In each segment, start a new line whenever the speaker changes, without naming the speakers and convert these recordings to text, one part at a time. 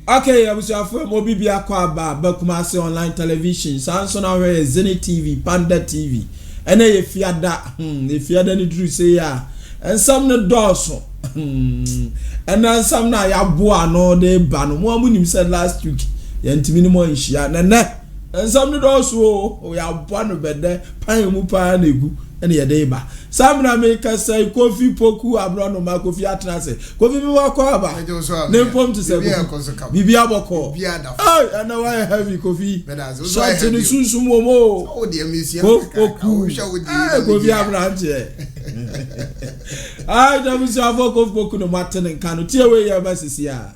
Okay, I was afraid Mobi Biakwaba, Bakumasi online television, Samson away, Zenith TV, Panda TV. And if you had that, if you had any true say ya, and some the dorsal. And then some now ya boa no de ban. One when him said last week, Yantimino in Shia, and some the dorsal, we are one of bed, Pine Mupa and Egu. Any a day ba. Some na make us say coffee poku abroad no ma coffee atrase. Coffee me wa kwa ba. Ne pom to say bibi aboko. Oh, I know why heavy coffee. Shot in sunsun momo.
Oh dear miss ya.
Coffee abroad here. I don't miss your coffee poku no matter and can tear away your basis ya.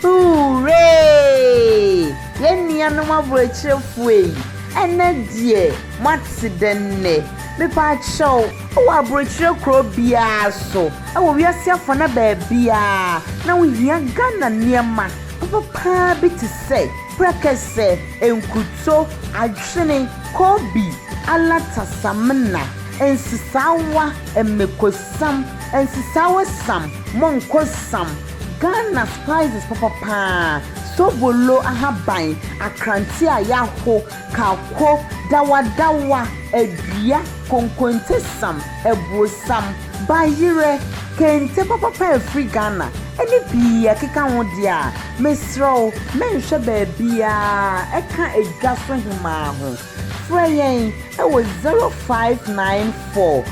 Hooray! Yenny and no more chefway. And dear, what's then? Me pa show o abrochire kro bia so e wo wiase afo na ba bia na wo hia Ghana niema papa bi ti say prekese enkuto adwene kobi alatasamna ensisawa emekosam ensisawa sam monkosam Ghana spices papa sobolo ahaban akranti ayaho kakwo dawa edua konkonte sam ebosam bayire kente papa free Ghana eni bia keka ho dia mesro menhwe ba bia eka edwa so hima ho freyen e wo 0594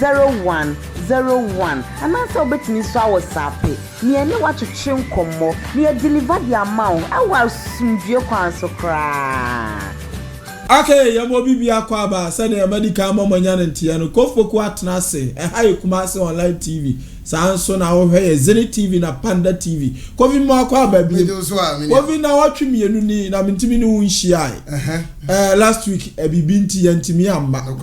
050101 anasa obetini so awosape ni ene watwetwe nkomo ni e deliver the amount awa sumdue kwanso kra.
Okay, ya Mobi Biakwaba, send a medical mamanya ntiano kofoku atnase e hayi Kumasi online TV sanso na wo hwe Zenith TV na Panda TV kovi mo kwa ba bi kovi na watwe mienu ni na mintimi ni unhia last week e bibinti yantimi amma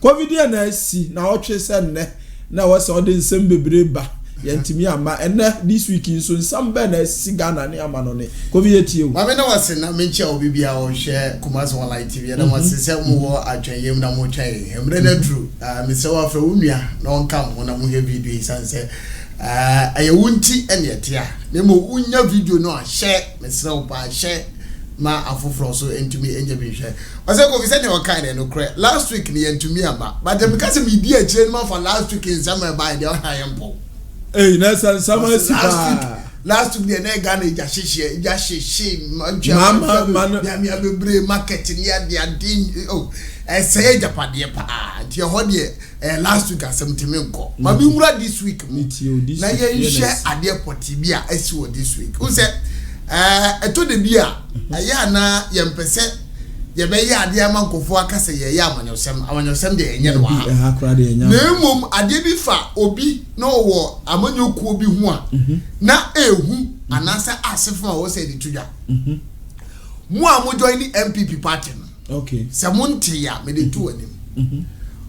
kovi dia na asi na watwe se ne na wose ode nsem bebre ba yantimi amma ena this week nso nsam be na asi Ghana ne ama no ne kovi yetie
ma me na wase na menchia obibia wo hwe Kumasi online TV na wase se mo wo atwanyem na mo twan emre na true me se wa fra unua na onka mo na mo he video isanse ayewunti ene etia na mo unya video no a share me se wo pa share ma afofro so entumi enje bi hwe wase ko fi se ne o kan no kre last week ne entumi ama but dem ka se me di a chire ma for last week in summer by the hayempo
na summer sipa
last week the Ghana ija sheshe
mama
mi abebre market ni ade oh say japade pa ti ho de last week asemtime nko ma bi mura this week na ye share ade poti bi a esi wo this week who say eto de bi a ya na ye mpese ye be ya ade amankofo akase ye ya amanyosem de enye no wa na mum ade bi fa obi na wo amanyoku obi hu a na ehu anasa asefo a wo say di tudwa mu a mo join the MPP party no
okay
samunti ya me de tu anim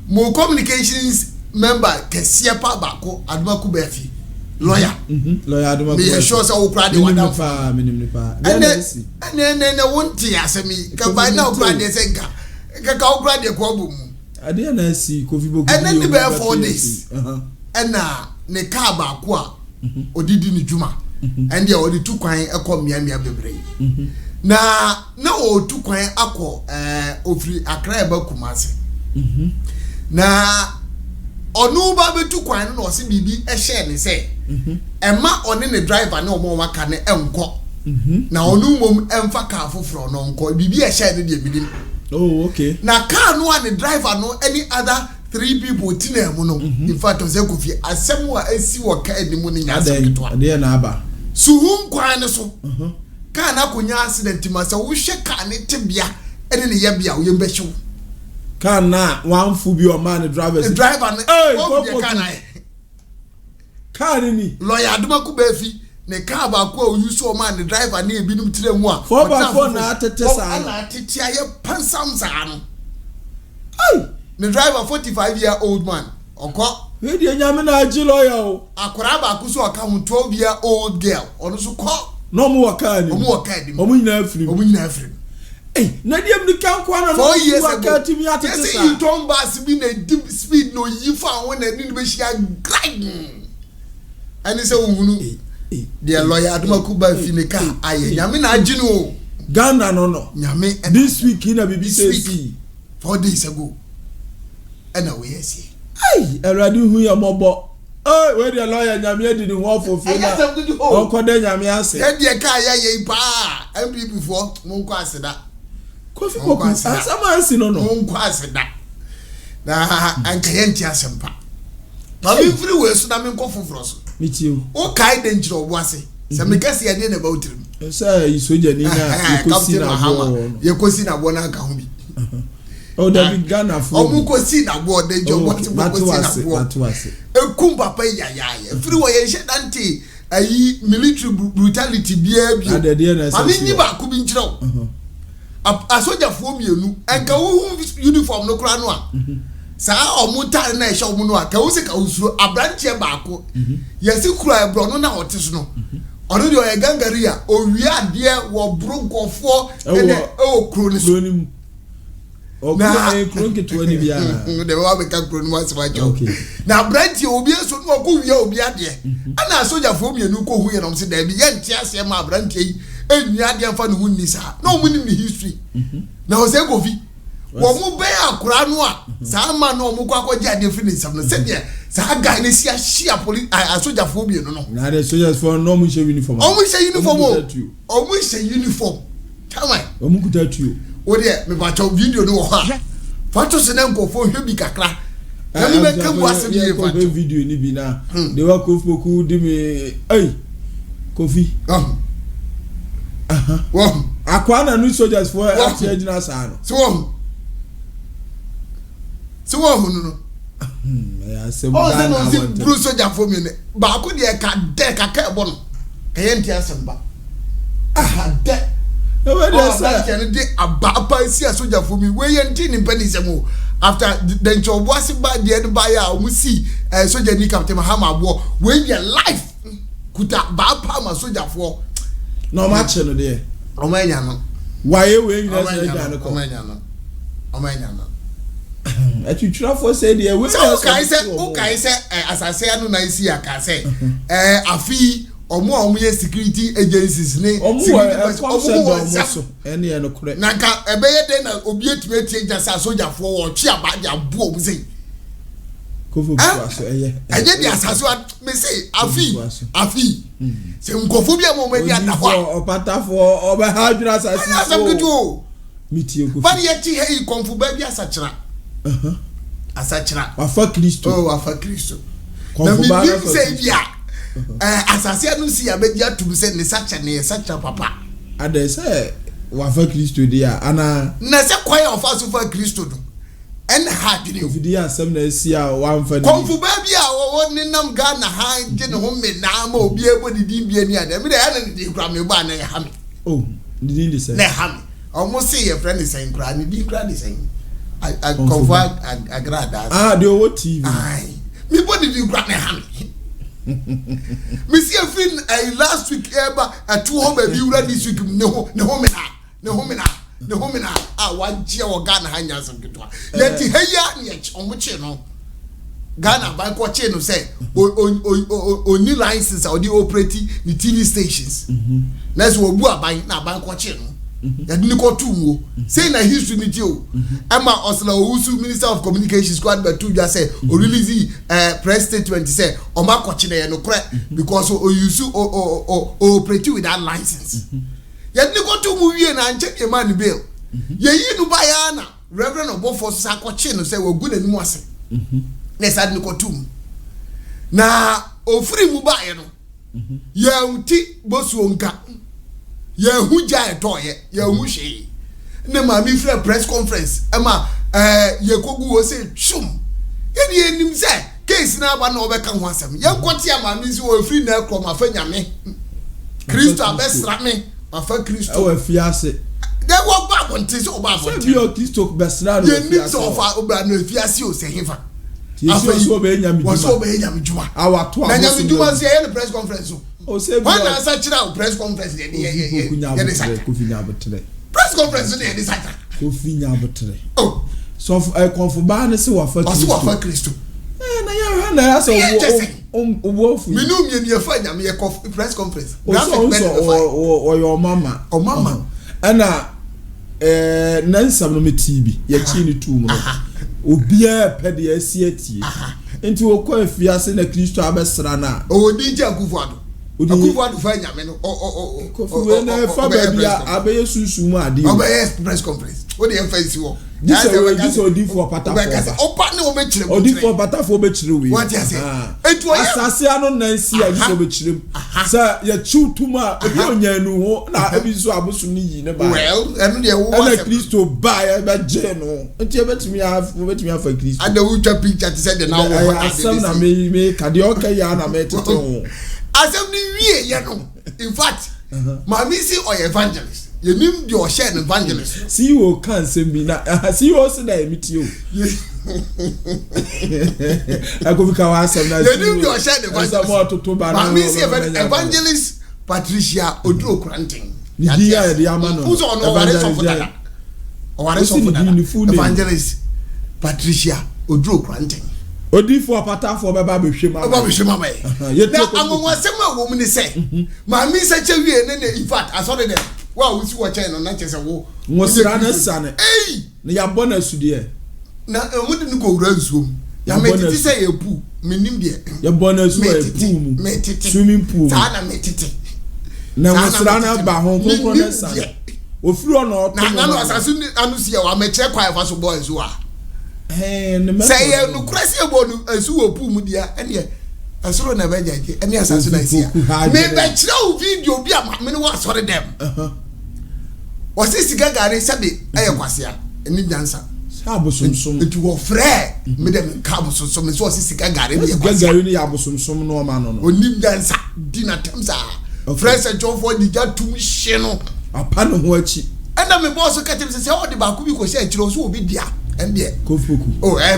mo communications member kesia pa bako adumaku befi lawyer
adumaku
me sure say wo kra de wadam
fa minim pa
ene wonti asemi ka ba na wo kra de senka ka wo kra de ko bom
ade na si kofi bogu
ene ni be 4 days ena ne ka ba ko a odidi ni juma ende o di tu kwan ekọ mia bebre na o tu kwan akọ ofri Accra eba Kumasi na onu ba be tu kwan no se bibi e share ne se ema oni ne driver na omo waka ne enko na onu mom emfa ka foforo no nko bibi e share ne de bidim
oh okay
na car no and the driver no any other 3 people tina mu no in fact o se kofi asem wa asi wo ka edi mu ni nyasa keto
ade na aba
suhum kwan ne so car na konya accident ma se wo hwe car ne tebia ene ne yebia wo yembe hyew
car na wanfu bi o man driver
the driver ne
oh car ni
lawyer adumaku befi ne car ba ko o use o man the driver ne ebinum tire mu a
4x4 na atete sa
na atete aye pansam za no ai the driver 45-year-old man onko
we di nyame na agi lawyer o
akora ba ku so oka hu 12-year-old girl ono so ko
no mu waka ni omu nyina afrim na diem ni kan kwa na no waka timi atete sa
yes iton bus bi na deep speed no yi fa won na ni be hia grind ani se wo hunu the lawyer Adumakuba Finika aye nyame na agye no
Ghana no
nyame
this week in a BBC
4 days ago and we see
ai erade hu ya mobo we the lawyer nyame di ni ho fofo na o ko de nyame ase
e de ka ye pa MPP for monko aseda
Kofi Boku asama asi no
monko aseda na anka ye nti asempa ma bi free we so na me nko foforo so
mitio
o kai de njiro obo ase se me kase ye de na ba utirim
say isoja ni na
yekosi na bo na nka ho bi
oh da bi Ghana fo
omukosi na bo de jobo ti bokosi na bo ekum papa ya free we ye hyedanti ayi military brutality bia bi ami ni ba ku bi njiro asoja fo mienu enka wo uniform no kra no a saa omuta na ehye omu no a ka wo se ka usuro abranche baako yesi kura ebro no na otiso no ono de o gangari a owi ade wo bronkofo ene o kro ni so
na kro nketo ani bia
de wa be ka kro ni wa se wa jo na abranche obi so no ko wi obi ade ana soja fo mienu ko hu ye no se da bi ye ntia se ma abranche yi enu ade mfa no hu ni sa na o mu ni history na o se go fi wo mu be akura no a sa ma no mu kwa kwaji ade fi ni sam no se bia sa ga ni sia shia police soja fo bi no
na the soldiers for no mu she uniform
o mu she uniform o mu she uniform tama
o mu kuta tuo
o de me ba cho video no ha fato se na nkofo hwe bi kakra na me be kan wase bi fato
video ni bi na de wa Kofi Boku di me Kofi akwana no soldiers for actually na sa no
so no
ya se
mo da na se blue soldier for me ba ko de ka de ka ka ebo no ka ye ntia semba de
e we dey say
can de abapa si soldier for me we ye nti ni mpani semo after the nchobo ase ba de ba ya o mu si soldier ni captain Mahama abo we be life kuta ba pa ma soldier for
no match no there
o ma nya no
why we nya say ja no
o ma nya no
atwitwira for say dey we
so kai say asase anu na isi aka say afi omo ye security agencies ni
security so ene eno kure
na ka ebeye de na obi etimeti ja sa soldier for wo twa ba ja bu omu sei
Kofi Boku aso eye
aje di asase me say afi se nkofo bia mo di adafo
opatafo oba hadwira asase
so
mitio Kofi
bani ye ti he konfu ba bia asachira asachira
afa Kristo
afa Kristo na mi say bia asase anu si abedi atum se ne sacha ne sacha papa
ade say wafa Kristo dia ana
na se kwaya ofa so fa Kristo do en ha dini
Kofi dia asem na sia wanfa ni
konfu ba bia wo ne nam Ghana ha je ne ho me na ma obi ebo di din bia ni ade me da ya ne di kura me ba na ya ha me
di din say
na ha me almost say your friend is saying kura ni di kura ni saying I convert agrada
the owo TV
ai me body di kura na ha me me see a fin last week eba at home be wura this week ne ho me na wanje wo Ghana ha nya sam ketwa yeti heya ne omoche no Ghana by ko che no say oni license or the operating the TV stations let's wo bu aban na aban ko che no yadi ni ko tumo say na history ni ti o Emma Osla Owusu Minister of Communications squad ba tu ja say o release press statement say o ma ko che na no correct because o use o operate with that license yadi ni ko tumo wie na nche e man bill ye yi nu ba ya na Reverend Obofo sa ko che no say wo gu na ni mu ase na sad ni ko tumo na o free mu ba ye no ya uti bosu onka ye hu ja etoye ye hu hwe ne ma mi free press conference ema ye kogu wo say shum ye ni enim say case na ba na obeka ho asem ye kwoti ama mi si wo free na ekro ma fa nyame Kristo abesra me ma fa Kristo
e wa fiase
de wo ba bonte so ba bonte
se bi o Kristo besra no
ye ni so fa obra no fiase o se hifa
afa so be nyame juma
so be nyame juma
awato
na nyame juma se ye press conference
o se bi
when na sa chira press conference ye
Kofi nya botre
press conference ye sa
Kofi nya botre so konfu ba ne se wa fa
Kristo
na ya ha na ya so Wofu.
Minum ye ni fa nyame ye press conference.
Or your mama.
O mama.
Ana nansam no metibi ye chi ni tu mu. Obia pede asiatie. Enti wo kwa afiase na Kristo abesra na.
O DJ Akufo-Addo. Akufo-Addo fa nyame no.
Kofu na fa ba bia abeye susu mu ade.
Obeye press conference. Wo dey face wo.
This odi for patafo.
Opa ne o be kire.
Odi for patafo be kire we.
What you say? Etu oya.
Asase ano nansi a dis be kire. Sa ye chiw tuma obi onya nu ho na abi so abosu ni yi ne ba.
Well, enu de wo.
Ana Kristo ba ya be je no. Enti betimi afa Kristo.
Ada wo twa picture to say the now
wo. Asem na me ka de oka ya na me tete ho.
Asem ni wie ye no. In fact, mami si o evangelist. You mean your share an evangelist.
See you can send me now. See you also there meet you. I go because I said that.
You mean your share an evangelist. Mami si evangelist Patricia Odro Granting.
Nidia the amano.
Who's on evangelist Patricia Odro Granting.
Odi for patafo baba be hwema.
Baba be hwema me. Na amon asem a wo mu ni say. Mami se che wie ne in fact asore dem. Wow, we see what China na chese wo.
Ngosira na sane. Eh! Na ya bona sudie.
Na mudi ni ko wura nsuom. Ya metiti say ye pu. Menim de.
Ya bona su e pu mu. Swimming pool.
Ta na metiti.
Na ngosira na ba ho ko na sane. Ofiri ona oto.
Na no asasu anu si ya wa me che kwa fa so boys wa.
Ne me.
Say ye no krasi e bo no asu wo pu mu dia ene asoro na ba jaje ene asasu na sia. Me be kire o video bi a me no wa sore dem. Wasi siga gare sabe eye kwase a eni dansa
abosomsom
etu wo frɛ me dem ka abosomsom so wasi siga gare me
kwase gare ni abosomsom no ma no
oni dansa dina tamsa frɛ se jofo di ja tum hye no
apa no ho achi
ɛna me boss ka tem se o de ba ku bi ko se akiro so obi dia ɛnde
kofuku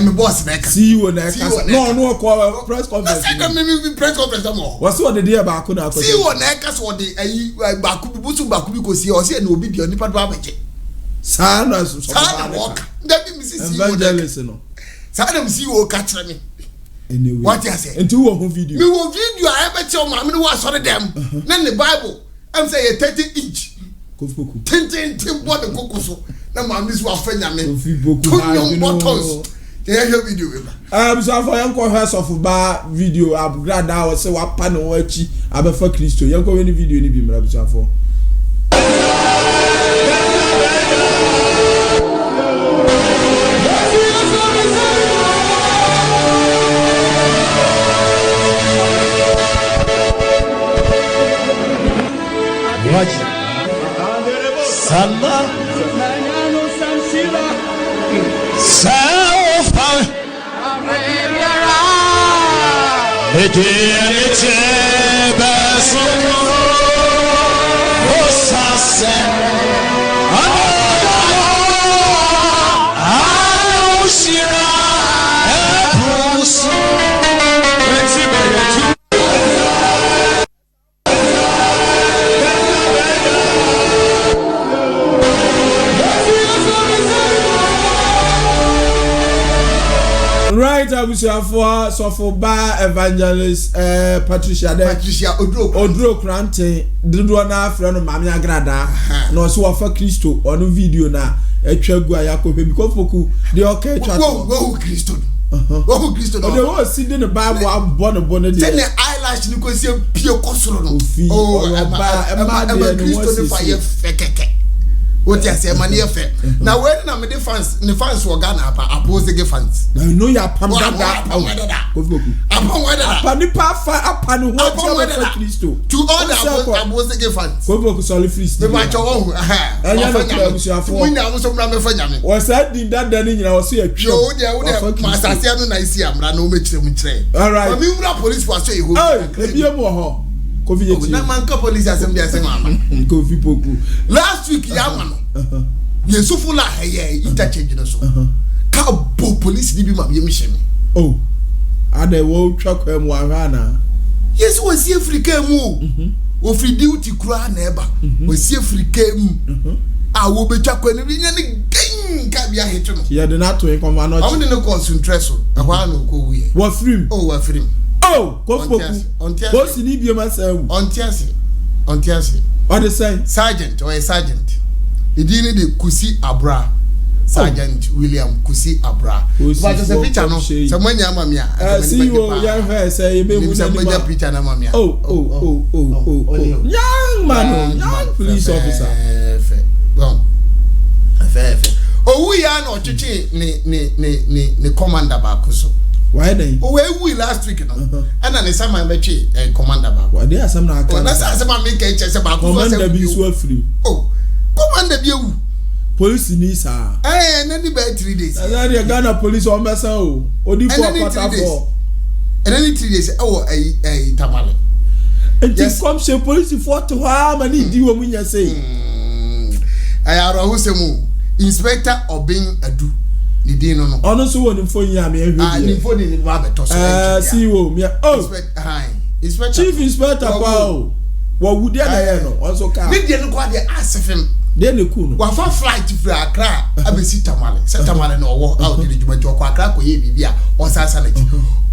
me boss na ka
see you na ka no ko press conference
say dem me press conference mo
wasi o de dia ba ku na ko
see you na ka so de ayi ba ku bi busu ba ku bi ko si o se na obi dia nipa do abeje
saa na so
saa na walk da bi mi si
evangelist no
saa na mi si o ka kire me
anyway
what you say
enti wo ho video
me wo video a ebe che o ma me no wa sore dem na the bible am say 30 inch
kofuku
tintin body kokoso na ma mi so afanya me
kofuku
ha you know yeah video we
so for yanko house of ba video upgrade I was say wa pa no achi abefa Kristo yanko we ni video ni bi mra bi so for
Salla Saufa Mediyete Besuno Osase Aushira Ebusu
right abusuafo so for ba evangelist Patricia Odro Granting dodo na afra no mame agrada na so wafa Kristo ono video na etwa gu ayakohwe because foku de okay twa
wo Kristo wo Kristo
no de wo si de Bible abon de
say na eyelash ni ko se pie kosoro no
ba
de Kristo ne fa ye fekeke what you say money affair now when na me the fans wo Ghana apose the fans
now you know ya pam that apa ni pa fa apa ni ho Kristo
to all the apose the fans
kofu solid free
me ba cho wo
anya no club so afo
we na so mra me fa nyame
o sa din that ni nyina wo so ya twa
wo de masase no na isi amra na o me kire mu kire
all right
me mra police was so e ho
e bia mo ho Kofi yeti
na man ka police assembly asema
Kofi poku
last week ya ma no yesufu la heye interchange no so ka bo police ni bi ma ye mission
oh ade wo twa kwa mu ahana
yesu wo si Africa mu o free duty kura na eba o si Africa mu a wo be twa kwa ni nya ni gen ka bia hetu no
ye de na to en koma no
am de no concentrate so e ho an ko wuye
wo free
oh wo free
Oh, Kofoku. Bosi ni bi ma say wu.
Ontiase.
What they say?
Sergeant or a sergeant. The dini de Kusi Abra. Sergeant William Kusi Abra. But just a picture no. Someone yamamia.
See you young say you be
a picture na mamia.
Oh. Young man, young police officer.
Well. Oh, we are not chichi ni commander back so.
Why then?
Oh, we last week no. And then some man bechi commander back.
Why there some na
kan. That's some make chese back.
Commander be so free.
Oh, commander be you.
Police ni sa.
And then be 3 days.
That the Ghana police on mesa o. Odi for quarter for.
And then 3 days. Oh, tamale.
Yes. Come say police for to ha mani di wo munya say.
Ayaro husemu. Inspector Obin Adu. Ni di no no.
Ono so woni fo nya me ehwe.
Ni fo ni ba beto so.
CEO me. Oh.
Inspector.
Chief Inspector pa o. Wo wudi na ye no. Onso ka.
Me di no kwa de asefem.
De ne ku no.
Wa fa flight fra Accra abesi Tamale. Se Tamale no wo out de djuma jo kwa Accra ko ye bibia. O sasa na chi.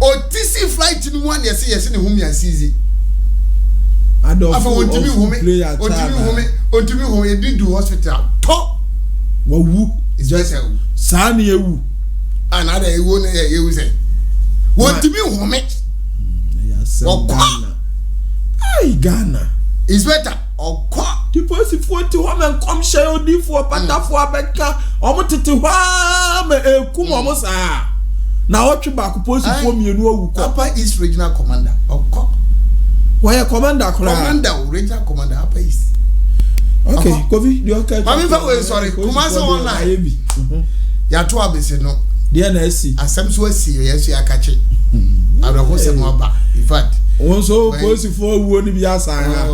O tisi flight ni one yesi ne humi asizi. Afa ontimi humi e do hospital. To
Wawu
is just a
sani ewu
another ewu na ewu say won timi home
Ghana
is better okwa
the person 40 women come share odi for patafo abeka omo tete hwa ma ekum omo saa na otwe ba ko posi fo mienu awu ko
Upper East Regional Commander okwa
why commander
regional commander Upper East.
Okay, Kofi, the okay.
Mami fa we sorry. Kumasa online. Ya to abese no.
Dia na asi.
Asem so asi yesu akache. Arako se mo ba. In fact,
won so posi fo wuo ni bi asan ha.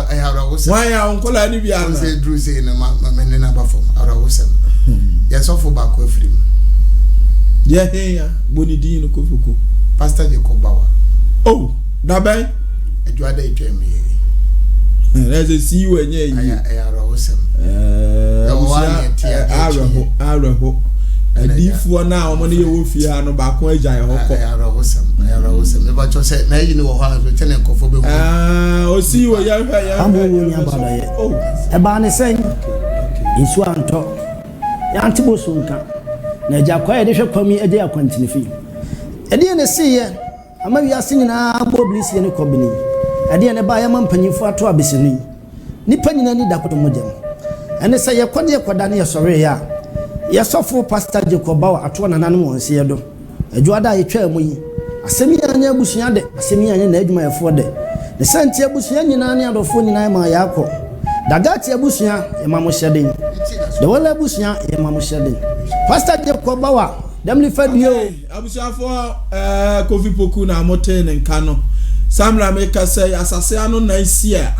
I arako se.
Why ya onkola ni bi ana.
Say Drew say na me ne na ba fo. Arako se. Ya so fo ba ko afrim.
Dia he ya boni din no Kofuko.
Pastor Jacob Bawa.
Oh, da ben.
Adwada etwemi.
There's a CEO and Arabo. A deep one now, money you will fear no back way. Oh, see what you're
a banner saying, in Swanto, Yantibosunka, Naja quiet if you call me a day of quantity. A dear see, I may be singing a Boblis in a company. Ade ne ba yamam panyimfo ato abesini nipa nyina ni dakoto modem ene se yekwade yekwada ne yesore ya yesofo pastor Jacob Bawa ato nananu wonse yedo adwada yetwa mu yi asemi anya abusuya de asemi anya na adwuma yefo de ne santi abusuya nyina ne adofo nyina ma yakọ dagati abusuya yemamo hyeden de wala abusuya yemamo hyeden pastor Jacob Bawa demli fadio
abusuya fo Kofi Poku na mote ne nka no Samra make say asase anu na isia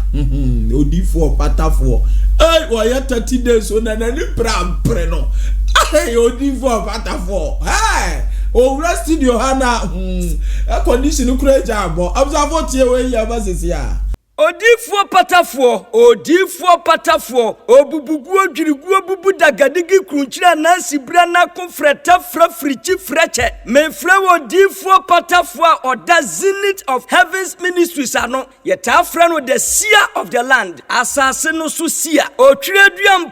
odi for patafo wa ya 30 days on na ni pre no odi for patafo o rest your hana condition kura jabo absafo tie we ya basisia
Odifo patafo obubugu odwiriguo bubu dagadigi krunchira nansi brana konfreta frafrichi freche menfre odifo patafo oda zenith of heavens ministries ano yeta frano the seer of the land asase no so seer otwireduam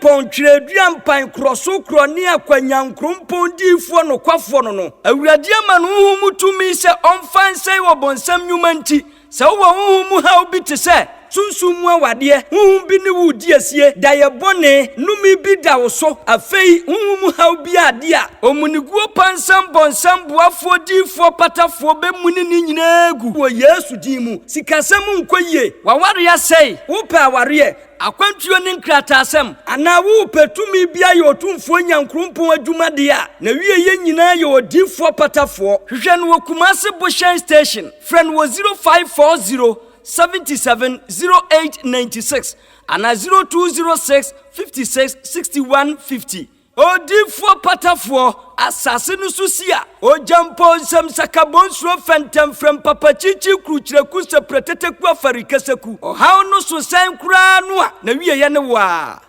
pan kroso kroni akwanyankrompon difo no kwafo no awurade amanu humutumi se onfan sei wobonsam nyumanti se wo mu ha obi te se sunsumu awade bi ne wudi asie da ye bone numi bi da wo so afei mu ha obi ade a omuniguo pansam bonsam boafo difo patafo be muni ni nyina egu wo Yesu dimu sikasem nkoyie waware ya sei wo pa aware akwantuo ne nkratasem ana wo petumi bia ye otumfo nyankrompon adwuma de a na wie ye nyina ye odifo patafo hwehwe no Kumasi Bushen station friend wo 0540 770896 and 0206 56 61 50. Odifo patafo asase no susia o jampo nsam sakabonso fentem frem papa chichi kruchireku se preteteku afarikeseku o hawo no so san kura no a na wie ye ne wa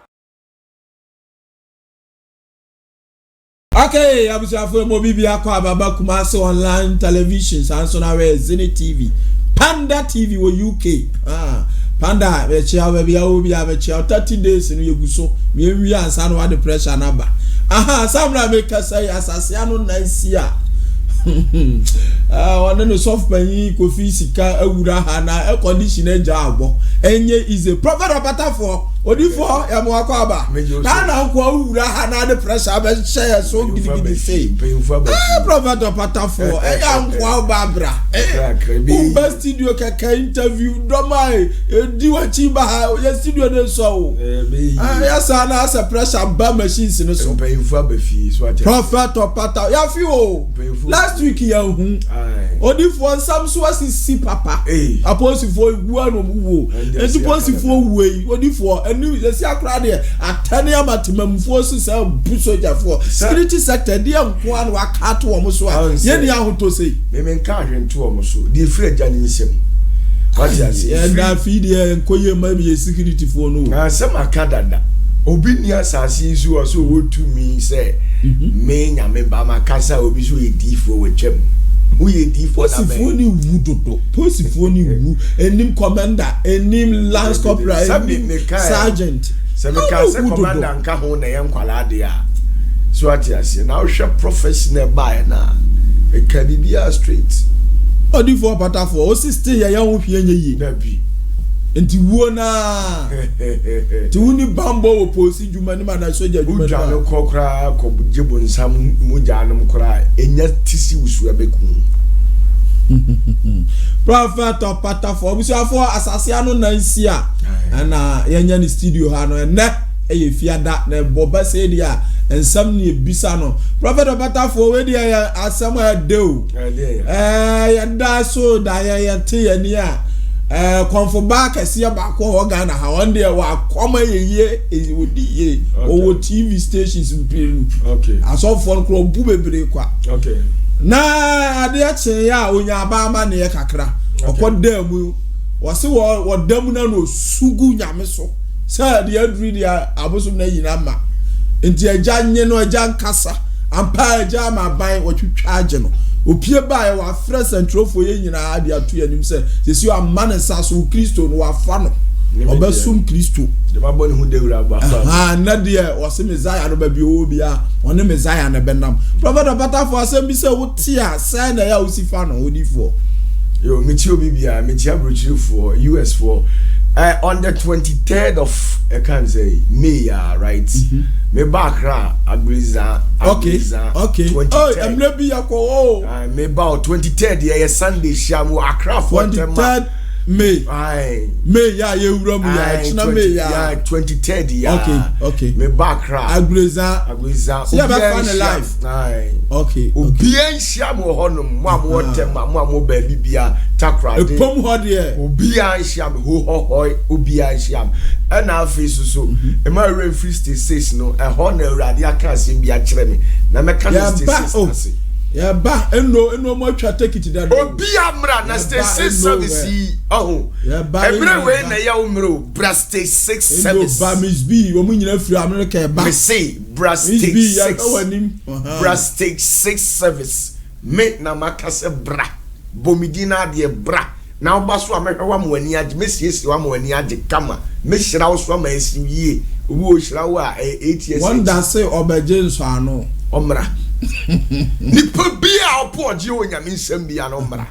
Okay, abusuafo mo bibia kwa baba Kumasi online television sanso na we Zenith TV, Panda TV wo UK. Panda we chia we bia obi a we chia 30 days no yeguso me wi ansa no the pressure na ba. Samra make say asase anu na isia. Wana no soft panyi Kofi sika awura ha na air condition eja agbo. Enye is a prophet Opatafo. Odifo ya mo akwa na nko awura ha na the pressure be share so gidi say. Prophet Opatafo ya nko ababra. Umba studio kaka interview doma di wachi ba ha ya studio de so. Ya sa na as pressure ba machines no so. Prophet Opatafo ya fi o. Last week ya hu. Odifo samso asisi papa. Aposifo egu anu wo. Entiposifo we odifo enu yesi akra de atane amatemamfo so say busoja security sector de nko an wakato wo so a ye ni ahoto sei me nka ahwento wo so de free agane nsem what you say e da feed e nkoye ma be security fo no na sem akadada obi ni asase isu o so wotumi say me nya me ba makasa obi so edifo we twem uye difo na be posifoni wudodo posifoni wu enim commander enim lance corporal sergeant se commander nka ho na yenkwala de a so atiase na wo hwe professional buy na e kadibia straight odifo Opatafo o sister ya ho hwe enye na bi enti wuo na ti wuni bambo wo posi juma ni mana soja juma na no kokra ko jebo nsam mujanum kra enya tisi usu abeku Prophet Opatafo obusuafo asase anu nansia ana yenya ni studio ha no ne eye fiada na boba se dia ensam ni ebisa no Prophet Opatafo we dia asam adeu ya da so da ya te ya ni a konfo ba kese ba ko ho Ghana ha one day wa koma yeye odiye owo TV stations mpiri okay aso phone kro bu bebre kwa okay na ade ache ya onya ba ma ne kakra okodam wose wo dam na no sugu nyame so say de adri dia abosum na yina ma enti agya nye no agya nkasa ampa agya ma ban wotwitwa age no opie ba e wa fresh centrofo ye nyina ade ato yanim se sesi wa man saso Kristo no wa fa no obasum Kristo de ba boni hu dewura ba fa na de wose Messiah no ba bi obi a one Messiah na benam Prophet Opatafo asem bi se wotia sai na ya usifa no odifo yo meti obi bia meti abrochirifo US for on the 23rd of I can say May right me backra agriza okay 23rd. Oh I'm not be yakwo me ba 23rd yeah Sunday shamu Accra for 23rd May May ya ye wura mu ya china May ya 23rd ya okay me backra agriza see ba fan life okay obi an shamu honum mo amotem mo amoba bibia takra de pom ho de obi an shamu ho obi an shamu na afi so e ma free state 6 no e ho na awurade aka asem bia kire me na me ka state 6 ya ba eno mo twa take it that obi amra na state 6 service ya ba every way na ya umro bra state 6 service ba miss b wo mu nyina free America e ba me say bra state 6 bra state 6 service me na makase bra bomidina de bra na obaso amehwa mo ani age mesiesi wa mo ani age kama me hira wo so ma esiwie obi o hira wo a 8 years one that say obeje nso ano omra nipa bia opoje onyame nsem bia no omra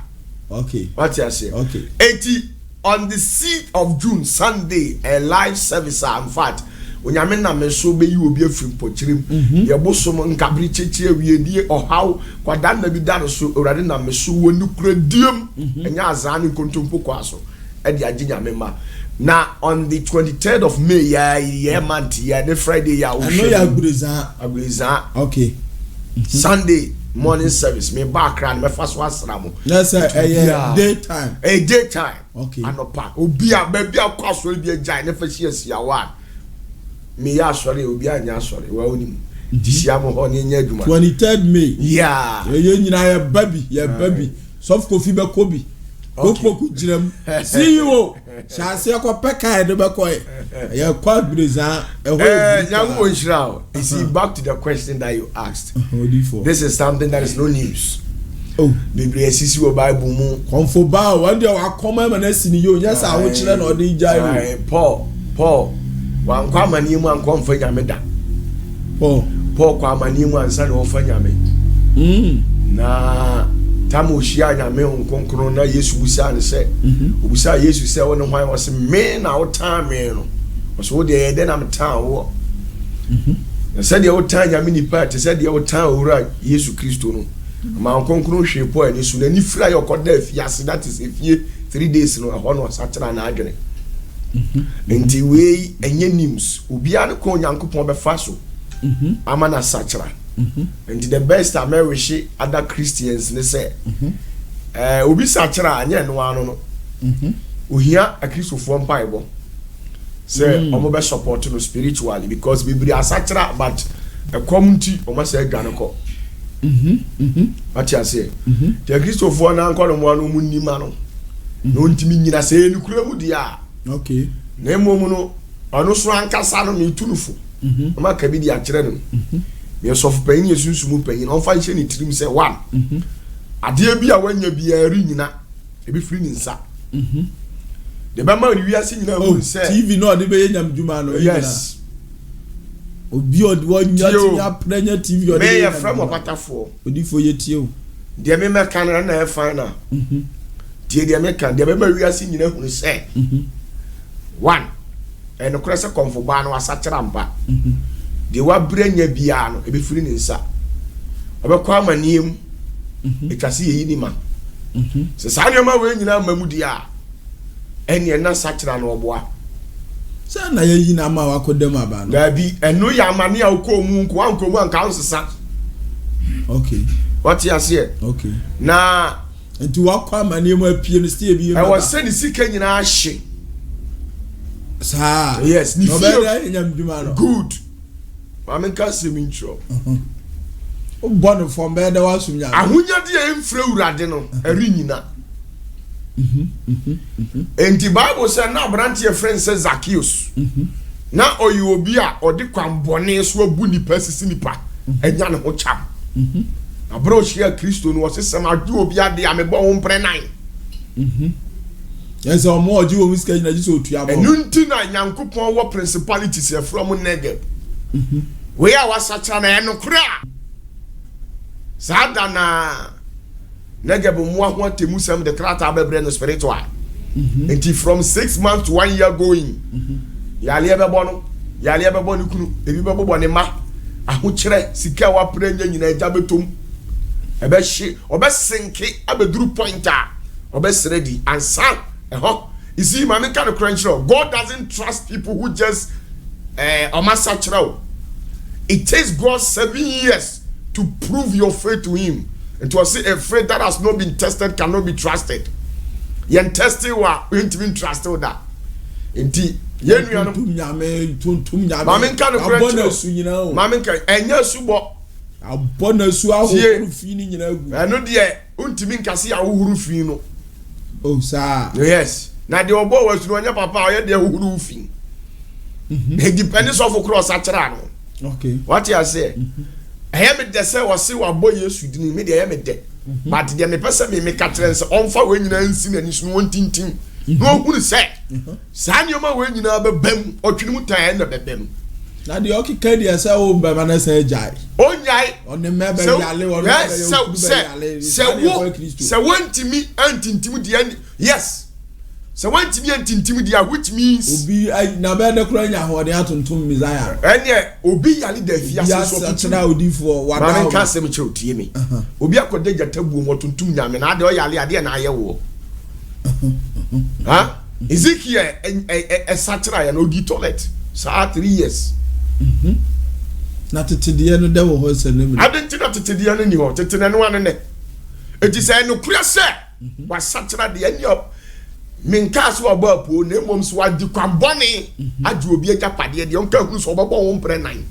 okay what you say okay 80 on the 6th of June Sunday a live service in fact onyame na me so be yi obi afrim pochirim ye bosom nkabri cheche awiedie ohaw kwadan na bi da so urade na me so woni kura diem enya azan nkontompo kwaso e di aginya me ma na on the 23rd of May ya month ya the Friday ya o no ya agbriza okay Sunday morning service me background me first one sramo yes daytime okay anopa obi a ba bia kwaso bi agya ne fa hie ya wa me ya sori obi anya sori wa onim disiamo ho ne nya adwuma 23rd May yeah ye nyina ya baby soft coffee be kobi Poku jiram. CEO. Shasi akwa peka e de bekoy. Ya kwa breza.
Nyango Israel. You see, back to the question that you asked. This is something that is no news.
Oh,
Bible sisi wo Bible mu.
Konfo ba one day wa koma ma na sini yo nya sa wo kire na odi jai.
Paul wan kwa mani mu an konfa nyame da. Paul kwa mani mu ansa na ofa nyame. Na tamo shia nyame onkonkron na Yesu busa ne se. Obusa Yesu se wo ne hwan wo se me na wo tan me no. So de ye de na me tan wo. Na se de wo tan nyame ni pa te se de wo tan owura Yesu Kristo no. Ma onkonkron hwe Paul ni su na ni fira ye okoda afiase, that is efie 3 days no ho no satira na adwene. Enti we enye news obi an ko Nyankopon be fa so amana satira. Enti the best I may wish other Christians ne say obi satira anye no ano no ohia a Christopher Bible say omo be support no spiritually because bibiri asatira but a community omo say adwane ko what you say the Christopher na anko no mo anu munima no no ntimi nyina say ni kura mu dia.
Okay.
Na emomu no ono so ankasa no me tunufo ma ka bi di akere no me so fu panyin yesunsumu panyin on fa nche ni tirim say one ade bi a wanya bi ari nyina e bi firi ni nsa de ba ma wi ase nyina hu say
TV no de be nyam djuma no.
Yes.
Obi od wanya ti ya prenya TV od
me ya from opatafo
odi fo yetie o
de me meka na e final de me meka de ba ma wi ase nyina hu say one and okra se konfo ba no asakira mpa de wa brenya bia no e be firi ni nsa obekwa amaniem ekase yi ni ma se sanyoma we nyina mamudi a ene na sakira no oboa
se na yi na ma wakodem aba no
da bi eno ya amane a okomu nko ankomu anka nsesa.
Okay,
what you say?
Okay,
na
enti wakwa amaniem apie no stie bi
e was say ni sika nyina ahye.
Sa
yes, ni
feel no
good. Mama nka se mi ntro.
O born from bed wa sum nya.
Ahunya de emfre urade no, eri nyina. Enti Bible say na branch your friend say Zacchaeus. Na oyi obi a odi kwambone so abu nipa sisi nipa. Enya ne ho cham. Abro hia Kristo no wose sem adu obi ade amebo ho mpre nan.
Yes, or more you always can just so to
and nunti na Nyankopon wo principalities from Negeb. We are was such an enokra. Sadana Negeb mo ho temusem the krata bebre no spiritual. Enti from 6 months to 1 year going. Yale bebo no, yale bebo ni kunu, ebi bebo bo ne ma. Ahokyere sika wa prenya nyina agya betom. Ebe hye, obe sinke abeduru pointer. Obe ready and san. You see, man, God doesn't trust people who just it takes God 7 years to prove your faith to him. And to say a faith that has not been tested cannot be trusted. Yen tested wa even trusted that. Indeed, yen
oh, sir.
Yes. Now the obo was no papa or the who fin. It depends on cross at.
Okay.
What you say? I am it the say was see what boy you should me the am it. But the me person me make a trends on for when you see and you want ting. No who say. Sanyoma when you know be bem or trimuta and the bem.
Now the okay candy say oh be man say jai.
Oh jai
on the mebe yale or
so want to me anti-intimidian. Yes. So want to be anti-intimidia, which means
obi na be de kura nya ho de atontom Messiah.
Ene obi yale da fiase so
tena odi for wada.
Man kan se me che otie me. Obi akode jatabu mo tontom nya me na de o yale ade na aye wo. Ha? Ezekiel a satira ya no di toilet. So 3 years.
Na tetede no de wo ho se ne me.
Adenti na tetede no ni ho, tetede no ane ne. Enti say no kura se wa satira de ani up. Minka so abapo na mom so adi kwambone adi obi agapade de onka hu so obabo wo mpre nan.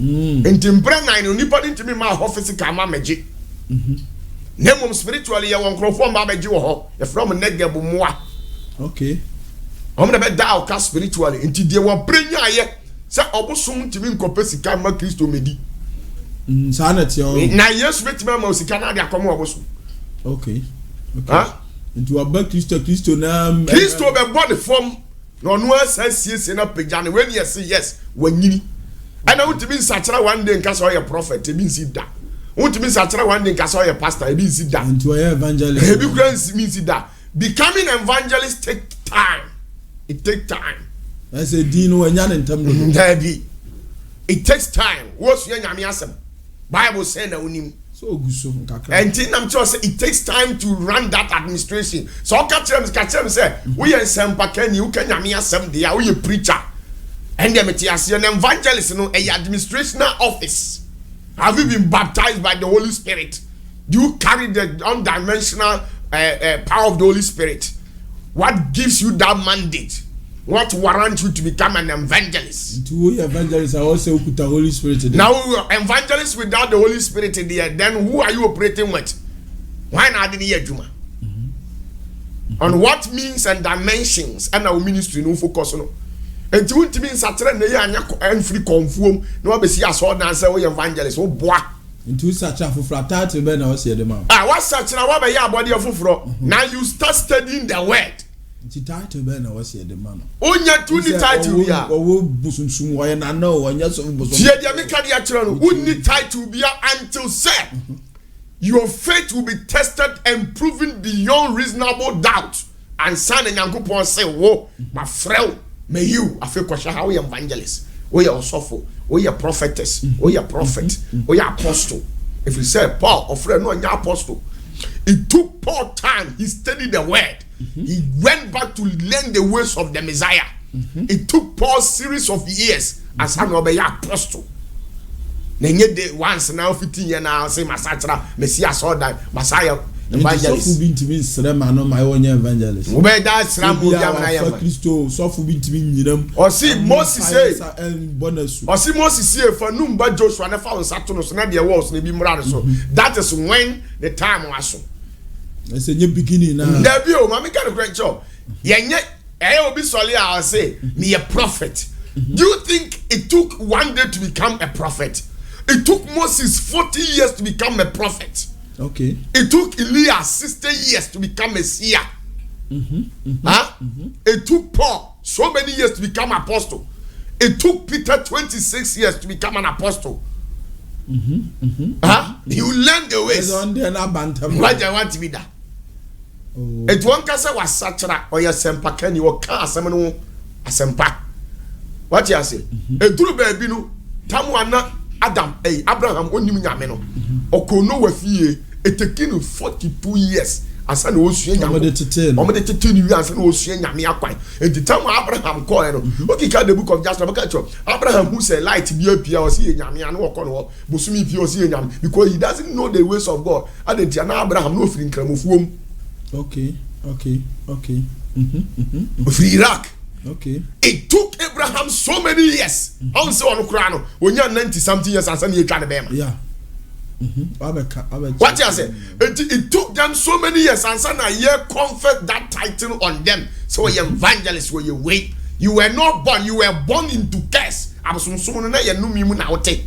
Enti mpre nan no nipa ntimi ma ho physical ma meje. Nemum spiritually ya won krofo ma beji wo ho. Ya from negebo moa.
Okay.
Omna be da o ka spiritually nti de wo brenya ye se obosom ntimi nkope sika ma Kristo medi.
Sanity o.
Na Yesu betima ma sika na de akomo obosom.
Okay.
Ha?
Nti wa ba Kristo na
Kristo be body form no no asasie na pagya ne when you say yes wanyini. Ana utimi nsachara one day nka so ye prophet e bi nsi da. Utimi nsachara one day nka so ye pastor e bi nsi da.
Nti wa evangelist.
E bi kura nsi da. Becoming an evangelist take time. It takes time.
I say Dino wanya ntam do.
It takes time. What's your nyame asem? Bible say na unim.
So oguso nkakra.
And tin am tell say it takes time to run that administration. So catch them say we ensempa kan you kan nyame asem dia we preacher. And them it as an evangelist no a administrational office. Have you been baptized by the Holy Spirit? Do you carry the undimensional power of the Holy Spirit? What gives you that mandate? What warrants you to become an evangelist?
To evangelist, I also put the Holy Spirit in there.
Now, evangelist without the Holy Spirit in there, then who are you operating with? Why not in here, Juma? On what means and dimensions and our ministry no focus on? And to mean Saturday, and free conform, no be see us all dance away evangelist. Oh, boy.
Into such a for flat to be now, see the man.
Ah, what's such a body of Fufro? Now you start studying the word.
It's title ben I was here the man.
Oh, yeah, to the title, yeah.
Oh, Busum Sum, I know, and yes, wouldn't
need title be until said your faith will be tested and proven beyond reasonable doubt. And son and young people say, whoa, my friend, may you, I feel question how we evangelist, we are suffer, we are prophetess, we are prophet, we are apostle. If you say Paul or friend, no, you're apostle. It took Paul time, he studied the word. He went back to learn the ways of the Messiah. It took Paul a series of years as an apostle. Nenye de once now 15 years now say Masatra Messiah saw that Messiah evangelist.
So been to me Srema no my own evangelist.
We be that Sram mo bia na yam.
Christo so fu been to me nyinam.
O see Moses say
bonasu.
O see Moses say for no mba Joshua na fa on Saturn so na the walls na bi mra so. That is when the time was so.
I say new beginning now.
There be o mama can correct you. Yenye obi soli I say me a prophet. Do you think it took one day to become a prophet? It took Moses 40 years to become a prophet.
Okay.
It took Elias 60 years to become a seer. It took Paul so many years to become apostle. It took Peter 26 years to become an apostle. You learn the ways. What I want to be that. It one kasa was sachara or your sempa can you car semino a sempa. What you say? A true baby no tamuana Adam Abraham onim nyame no. Okono wafie it taking 42 years asa na osue nyame. Omo de tete ni wi asa na osue nyame akwan. E the time Abraham call no. Okay, ka the book of Joshua because Abraham who say light be appear or see nyame anu okono bosumi pie or see nyame because he doesn't know the ways of God. And then Abraham no free nkramofuom. Okay. Free Iraq.
Okay.
It took Abraham so many years. How say on Ukraine when you are 90 something years and suddenly you try to bear.
Yeah.
What you say? It took them so many years and suddenly you conferred that title on them. So you evangelists were you wait. You were not born. You were born into curse. I was someone na you know me na ote.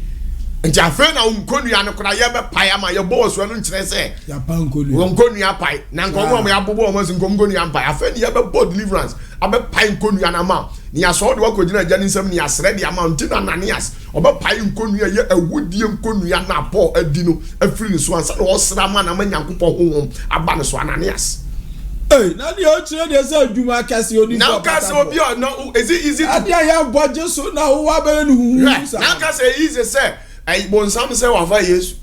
Nti afa na unkonu no kra ye be pai ama ye boss we no nkire se
ya pa nkonu
unkonu ya pai na nkomo ya bobo mo nkonu ya pai afa ni ye be bod deliverance abe pai nkonu ya na ma ni aso de wakogina agya ni nsam ni asre de ama nti na Ananias obe pai nkonu ya ye awudie nkonu ya na Paul adi no afiri ni so ansa na osra ma na ma nyankopɔ honhom aba ne so Ananias.
Hey, now the old children say Juma kasi oni.
Now kasi obi no is it easy to
adia ya budget so na wo abe nu.
Now kasi easy say I bon some say wa fa Yesu.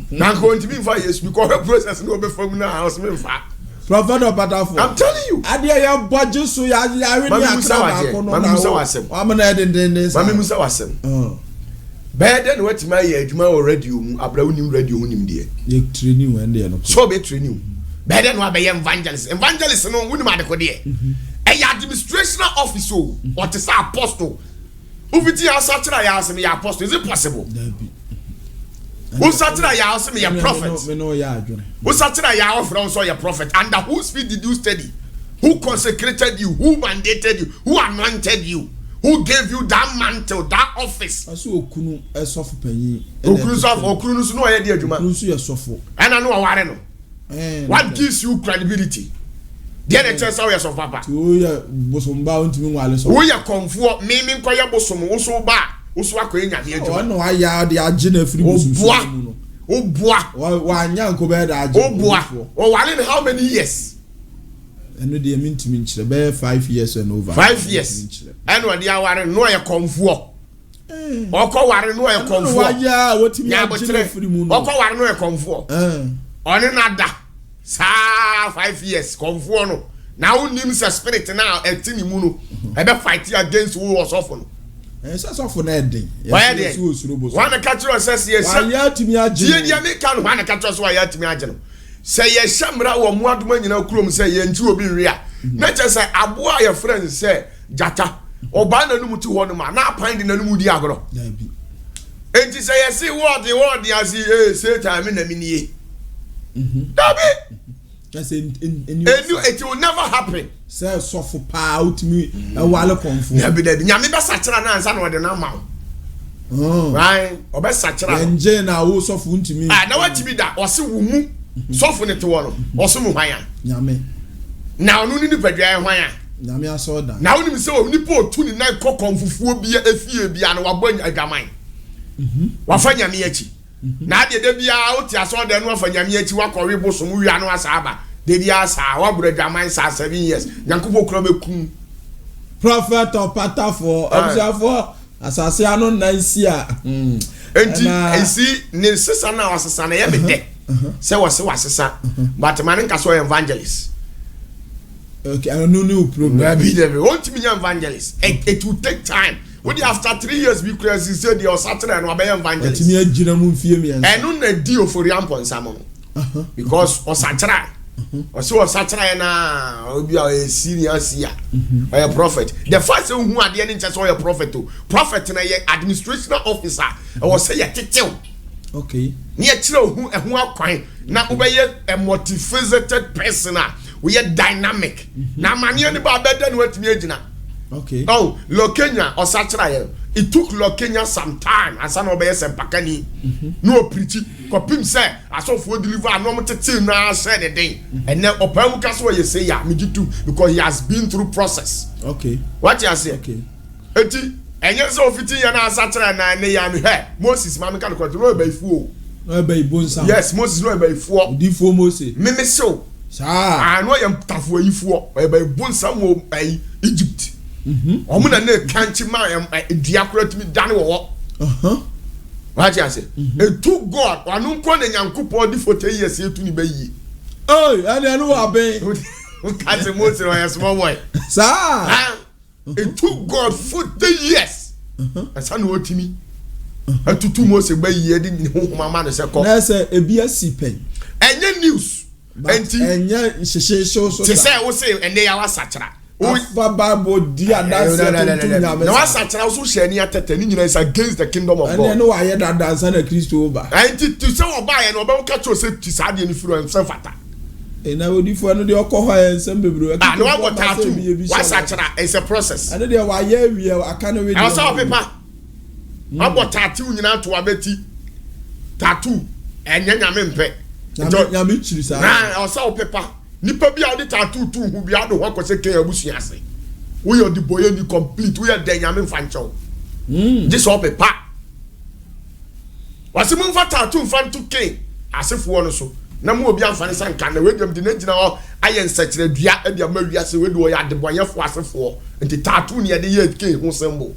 Na ko ntimi fa Yesu because the process no be from na house me fa.
Prophet of Batafo.
I'm telling you.
Adia ya budget so ya really akra ko no na.
Mami Musa wasem.
Amana den.
Mami Musa wasem. Better than what my adwuma or radio mu abrawo nim radio nim de.
Ye training when dey no.
So be training. Better than what be evangelist. Evangelist no wuni ma de ko de. Administrational officer or to say apostle. Uviti answer ya ask me apostle. Is it possible? Who satira ya also me a prophet?
Me no ya adwene.
Who satira ya offer also your prophet? Under whose feet did you study? Who consecrated you? Who mandated you? Who anointed you? Who gave you that mantle, that office?
Aso okunu esofo panyin.
Okunu so no ye de adwuma.
Okunu so ye sofo.
And I know aware no. What gives you credibility? The NHS how you so papa.
To ye bosomba ontimi nwale so.
Wo ye konfo me nkoye bosom wo so ba, wo so akoye nyame adwuma.
Ono aya de age na free bosom.
Oboa.
Wa anya nkobe da age.
Oboa. O wale how many years?
Eno de mintimi nchire be 5 years and over.
5 years. Eno de aware no ye konfo. Oko ware no ye konfo.
Wa wotimi age na free mu no.
Oko ware no ye konfo. Oni nada. Sa 5 years konfo no. Now nim se spirit now etini mu no. E be fight against who was off no.
Sasofo na edin.
Why dey? One catch you say yes.
Wa ya timi age.
Die me kan one catch you so ya timi age no. Say ye shamra wo mu adoma nyina kurom say ye nti obi nwe a. Na che say aboa your friend say jata. Oba na numu ti ho no ma na apan de na numu di agoro.
Na bi.
Enti say ye see word as say time na mi nie. Dabi.
Just
it will never happen.
Say sofo pa utimi e wale konfo.
Dabi nyame be sachira na ansa na ode na ma. Right? Obe sachira.
Enje na wo sofo ntimi.
Na watimi da o se wo mu sofo ne te wo no. O se mu hwan a.
Nyame.
Na onu ni padua hwan a.
Nyame aso da.
Na onu mi se oni po otu ni na kokonfufuo bia efie bia na wabo adwaman. Wafa nyame achi. Na de bia o ti aso da no wafa nyame achi wakɔwe bosom wia no asaba. De bia sa wabro adwaman sa 7 years. Nyankopɔ kura mekum.
Prophet of Patafo, observer asase anu nansi a.
Enti esi ne sesa na wasesa na ye me de. Se wasesa. But man nka so evangelist.
Okay, I don't know problem.
Be there. Want me evangelist. It will take time. When after 3 years be crazy say the Saturday and obey evangelist.
Timi agina mu mfie mi ansa.
Enu na di ofori ampon samo. Because Osatra. Oso Osatra na obi a serious here. A prophet. The first who ade any chance or a prophet to. Prophet na ye administration officer. I was say ye tetew.
Okay.
Ni e kire hu ehu akwan na obeye a motivated person. We are dynamic. Na mania ni ba beda no atimi agina.
Okay.
Oh, Lokenya or Sachra. It took Lokenya some time as an obey some pakani. No preach. Kopim say, I saw for deliver a normal team now said a day. And then Opamukas what you say, yeah, me too, because he has been through process.
Okay.
What you say?
Okay.
Eti, and yes, so 15 years now Sachra and hey, Moses, Mamma can control by fool.
No by bonsa.
Yes, Moses no by four.
Di for Moses.
Me so.
Sa.
I know you tough way for by bonsa mo by Egypt. Omo na na kanchi ma diakora timi dane wo. What you say? E to God, anu nko na Nyankopɔ di 40 years etu ni bayi.
Oh, and anu wa ben.
O ka se mo se o small boy.
Sa.
It took God 40 years. Asa na otimi. Atutu mo se bayi e di ho mama no se ko.
Na se ebi asipen.
Enye news.
Enti enye hyehyehye so.
Ti say wo say ene ya wasachara.
Bible dia dance to nyame.
Na wasachara so hye ni atete ni nyina is against the kingdom of God.
And no why that dance na Kristo ba.
Enti to say oba ye no oba ka cho say ti sa de ni firo em fata.
Na odifo no de okọ ho ensem bebro.
Ah no wa tatu. Wasachara is a process.
And de wa ye wi aka no we.
I was all paper. Abo tattoo nyina to abeti. Tattoo enya nyame mpe.
Nyame chiri sa.
Na I was all paper. Nipa bi a de tattoo tu hu bi ado ho kwese ke abusu ase. We are the boy ni complete. We are the nyame fancho. This all paper. Wasi mun fa tattoo fanto ke asefo no so. Na mu obi amfane sanka na we dem de na ho ayen sekire dua e bia mawi ase we do o ya de boyefo asefo. Nti tattoo ni e de ye ke hu symbol.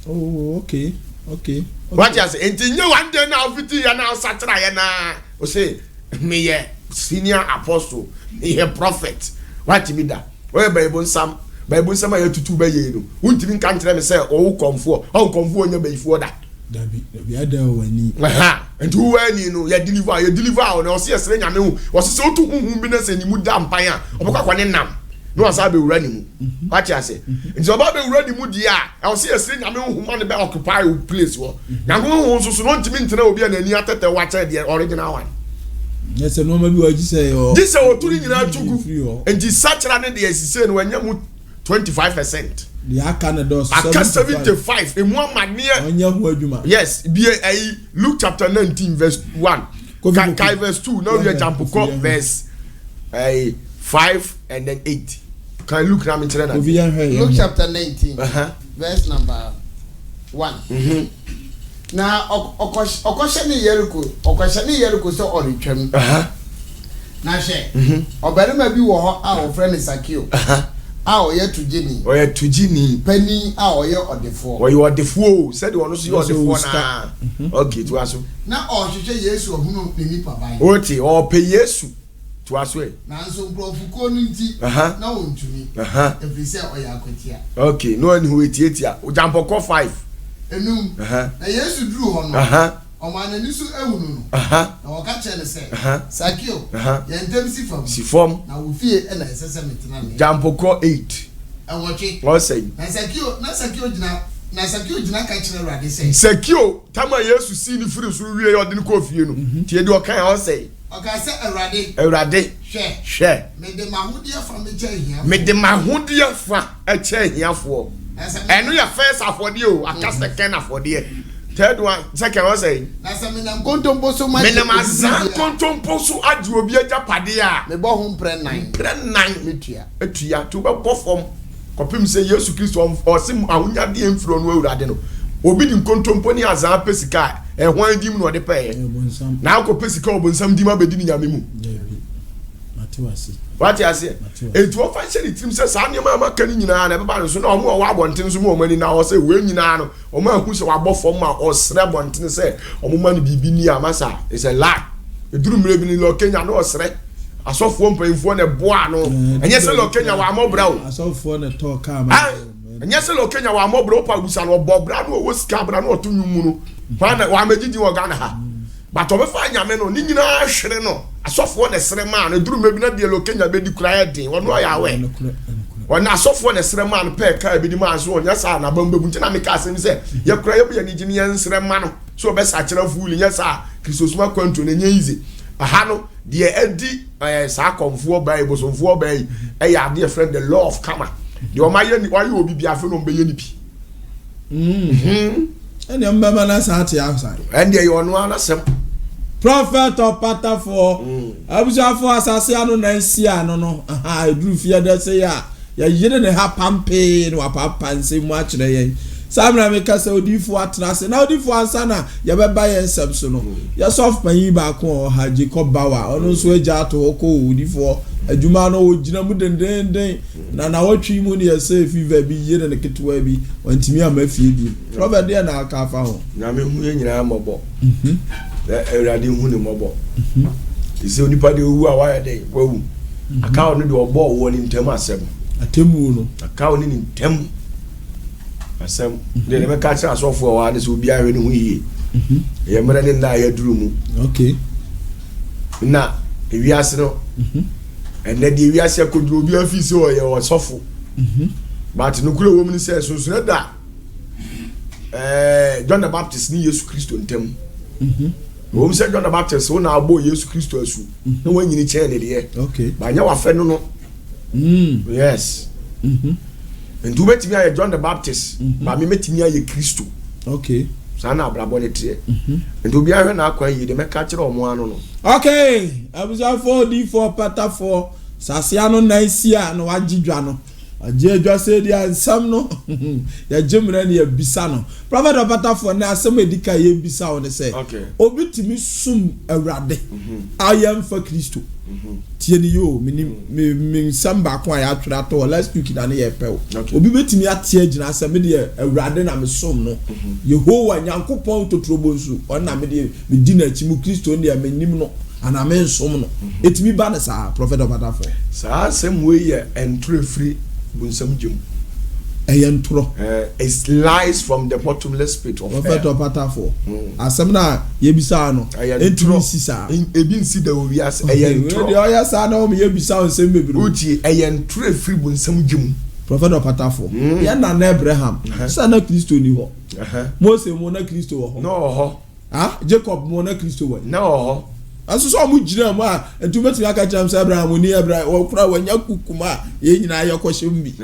Oh, okay. Okay.
What you say? Enti nye one day na ofiti ya na satra ya na o say me ye senior apostle, me ye prophet. What you mean that? We Bible sam ya tutu be ye no. Untimi kan kire me say o komfo nya be ifo da.
Dabi ada wani.
Aha. Enti wo ani no ya deliver o na o say esre nyame hu. O say otu hu bi na say ni mu da mpan a. Obekwa kwa ne nam. no asa be wura ni mu what you say nti oba be wura ni mu dia e o say ese nyame homa ne be occupy o place wo nyame ho so no ntimi ntena obi na ani atete wacha the original one
yes no ma bi wa ji say o
this o turi nyina tugu nti sachra ne de asise no wanya mu 25%.
The Akana does
75. In one man yes, be a Luke chapter 19, verse 1. Kai verse 2. Now we jump verse 5 and then 8. Can Luke now
Luke chapter 19, verse number 1. Now, Okoshani Yeriko so orichem. Now, she, or better maybe our friend is Sakio. Ah, yet to Ginny.
Or yet to Ginny.
Penny, ah, you're on the four.
Or you are the fool. Said you want to see on the four. Okay, to us.
Now, or she say yes, or who know Penny Papa.
Or pay yes to us.
Now, so Profuconity. No, to me. If we say, or Yakutia.
Okay, no one who eat here. Jump or 5.
And noon. Yes, you drew on. O man ani so ehunu no na wo ka chele say Sakio yendem si form na wo fie e na esese metena ne
Jampoko 8
e wo twe
wo say
na Sakio gina ka chele Awurade say
Sakio tama Yesu si ni firi so wie ye ode ko fie no tie de o kan wo say
o ka say Awurade
hwe
me de mahudie fa me che hia
me de mahudie fa e che hiafo eno ya first afode o aka second afode third one second one say
na se me nam kontompo so ma
me nam azan kontompo so adu obi ajapade a
me bo ho mpre 9 metua
etua to be perform kopim say Yesu Kristo o sim ahonya de emfiro no Awurade no obi di kontompo ni azan pesika e hwan dim no de peye na akopesika obonsam dim abedi ni nyame mu what you say it wo function it trim say sa nyama maka ni nyina na beba so na omo wa abonten so mo mani na o say we nyina no omo ahu se wa bofom ma o sre abonten say omo mani bibi ni amasa is a lie eduru mire bi ni lo Kenya no o sre asofo mpanyimfo na boa no enye se lo Kenya wa amobra o
asofo na talk am
enye se lo Kenya wa amobra o pa busa no bobra no wo sika bra no to nwumu no wa magidi wo Ghana ha but obefa nyame no ni nyina hwere no asofo na sere ma no duru mebi na de lo Kenya be di kura yedin wono ya we wona asofo na sere ma no pe ka be di ma so onya sa na bambebu ntina me ka asem se ye kura ye be ni gini ye sere ma no so be sa kira fuuli nya sa Christosuma kwanto na nya ize aha no de edi sa konfo ba ibosonfo ba e ya de friend the law of karma de o ma ye ni wa ye obi bia fe no be ye ni pi
and your mama na sa ati outside
and there you ono anasem
prophet of Patafo abuja for asase anu na nsia no aha edru fie da say ya yire ne ha pampe no papa nse mu a kire yen samra me kasa odifo atrase na odifo ansa na ye beba yen sem so no ye soft pan ba ko ha Jacob Bawa ono so eja to ko odifo adwuma no ogina mu dendenden na watwi mu ne ye say fever bi yire ne ketwa bi wantimi amafie bi prophet de na aka fa ho
na me hu ye nyina mobo Awurade hu ne mobo ise onipa de owu a wa ye den wawu aka ono de obo wo ni ntem asem
atemu no
aka oni ni ntem asem de me ka cha asofo wa de so bia hwe ne hu yie ye mra ne na ya duru mu
okay
na ewiase no enne de ewiase akoduru obi afisi o ye osofo but no kuro wo mu ni se so so da John the Baptist ni Yesu Kristo ntem wo say John the Baptist wo na abo Yesu Kristo asu na wanyini che ne de
okay
ba nya wa fe no no yes ndu betimi aye John the Baptist ba me metimi aye Kristo
okay
sana abrabo ne tie ndu bia hwe na akwa yi de meka kire omo anu no
okay abuja for D4 Patafo sase anu na isia no wagidwa no ajejwa se dia nsam no ya jemra ne ya bisa no prophet of Patafo na asem edika ye bisa wo ne se obitimi sum Awurade ayam fa Kristo tie ni yo me samba ko ya atwera to last week na ne ye pew obi betimi atie agina asem de Awurade na me sum no Yehowa Nyankopon totrobo nsu ona me de me di na chi mu Kristo ne ya menim no ana me nsum no etimi ba ne sa prophet of Patafo
sa asem we ye entre free bunsam jum It lies from the bottomless pit of
prophet opatafo asem na yebisa no entumi sisa
ebi nsi da owiase eyentro
de oya sa na o me yebisa nsem bebre
uti eyentro efiri bu nsem gim
prophet opatafo ya na Abraham sa na Kristo ni ho Moses mo na Kristo ho
no ho
Jacob mo na Kristo ho
no ho
aso so mo gina mo a entumi aka cham sa Abraham ni Abraham wo kura wanya kukuma ye nyina ayekɔhye mbi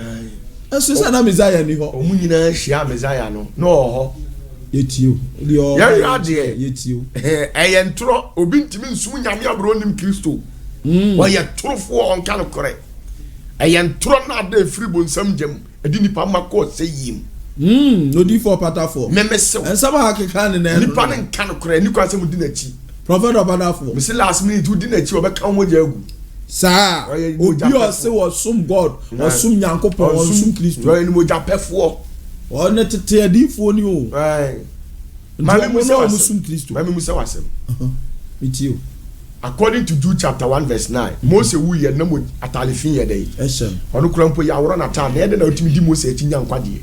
aso sa na Messiah ni ho
omu nyina hia Messiah no ho
yetio dio
yetio eyentro obi ntimi nsum nyame abro nim Kristo wa ye torofo onka no kore eyentro na da efiri bonsam gem edi nipa makɔ sɛ yim
no di for patafo
memese
ensama hakeka ne na
nipa ne nka no kore ni kwa sɛ mu di na chi
prophet patafo
me say last minute di na chi obɛka mo gya agu
saa obi o se wo sum God o sum Nyankopɔn o sum Kristo
yo ni mo ja pɛfo
o ne tete adifo ni o
mami mo
no sum Kristo
mami mo se wasem
mitio
according to Jude chapter 1 verse 9 Mose wu ye na mo atalefin ye dey
esem
ono kura mpo ya woro na ta na ye de na otimi di Mose ati nya nkwade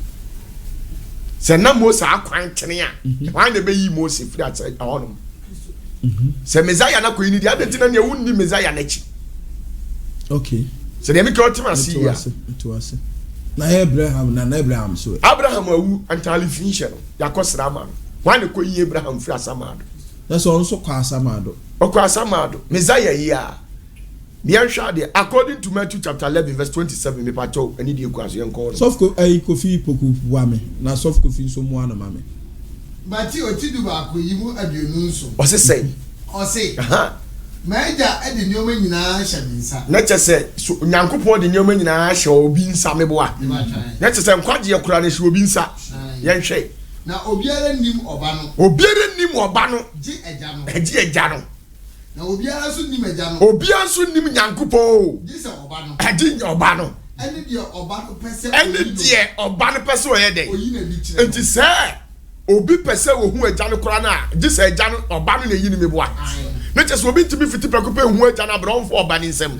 se na Mose akwan tene a wan na be yi Mose firi at ahonom se Messiah na ko yi ni dia de tina na ye wunni Messiah na chi
okay
se de mi ka otima si ya
to ase na Abraham so
Abraham awu atalefin hye no yakosra ma no wan na ko yi Abraham firi asamado
that's also kwa asamado
okwasamado Messiah ya bien shade according to Matthew chapter 11 verse 27 me pato ani die kwaso yen ko
sofko kofi poku wame na sofko fi so mu ana mame
bati otidu ba ko yimu aduonu nso
o se sei
maja edi nyoma nyina hye nsa
na chese Nyankopon de nyoma nyina hye obi nsa meboa na chese nkwaje yakura na hye obi nsa yen hwe
na obiara nim oba no ji eja no na obiara so nim eja no
obiara so nim Nyankopon
ji se oba no
ji oba no
ene die oba no pese
o ye de enti se obi pese wo hu eja no kora na ji se eja no oba no na yi ni meboa na chese obi ntimi fiti pekupe hu eja na bronfo oba ni nsem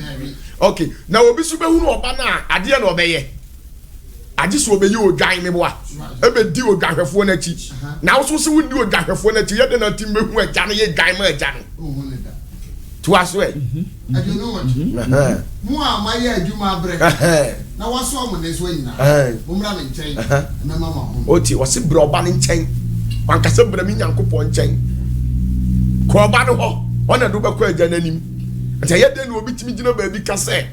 okay na obi so be hu no oba na ade na obeye adi so obeyi odwan meboa ebe di odwanhwefo na chi na wo so wudi odwanhwefo na chi yede na timbe hu eja no ye dwan ma eja no to aso e
aduno what mu amaye adwuma abre na waso amuneso nyina bomra me nchen na mama ho
oti wose bre oba ne nchen wankase bre mi Nyankopon nchen ko oba no ho ona do bekọ eja nanim ata yede na obi timi gina ba bi kase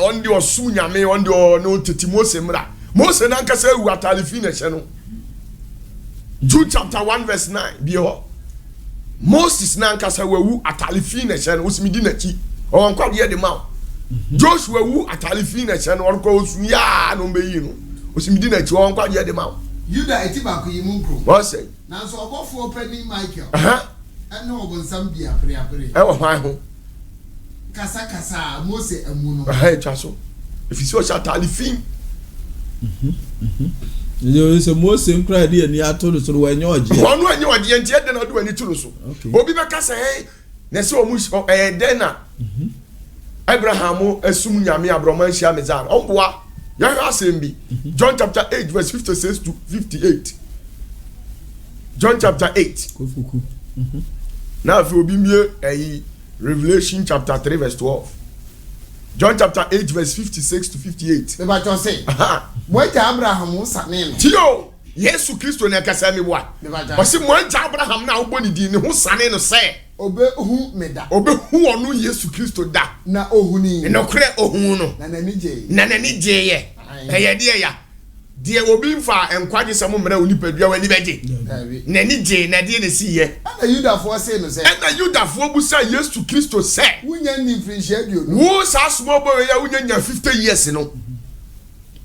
on the osu nyame on the no teti Mose mra Mose na nkasa ewu atalifi na hye no Jude chapter 1 verse 9 bi ho Moses na nkasa wewu atalifi na hye no osimi di na chi o nkwade ye de ma Joshua wu atalifi na hye no orko osu ya no meyi no osimi di na chi o nkwade ye de ma
Yuda etiba ko yimu nkro
what say
na so obofo opening Michael ene obonsam bia pre
e wo hwan ho
kasa Mose amu no
twaso efisi o atalifi
yo se Mose nkra de ani ato no so wanyo oje
wonu anyo oje ntie de na do ani turu so obi be kasa na se o mu de na Abraham asum nyame abroma hia mezan omboa ya asem bi John chapter 8 verse 56 to 58 John chapter 8
kofuku
na fi obi mie Revelation chapter 3 verse 12 John chapter 8 verse 56 to 58
me ba to say moja Abraham sane no
tio Yesu Kristo na kasa me boa o se moja Abraham na oboni di ne ho sane no se
obe hu meda
obe hu onu Yesu Kristo da
na ohuni
no kre ohun no
na nani je
ye eye de ya de obi mfa enkwade samo mra onipadua wani beje nani je na de ne si ye
na Yudafo say no say
na Yudafo bu say Yesu Kristo say
wunya ni mfrinhia dio no
wo sa small boy ya wunya 50 years no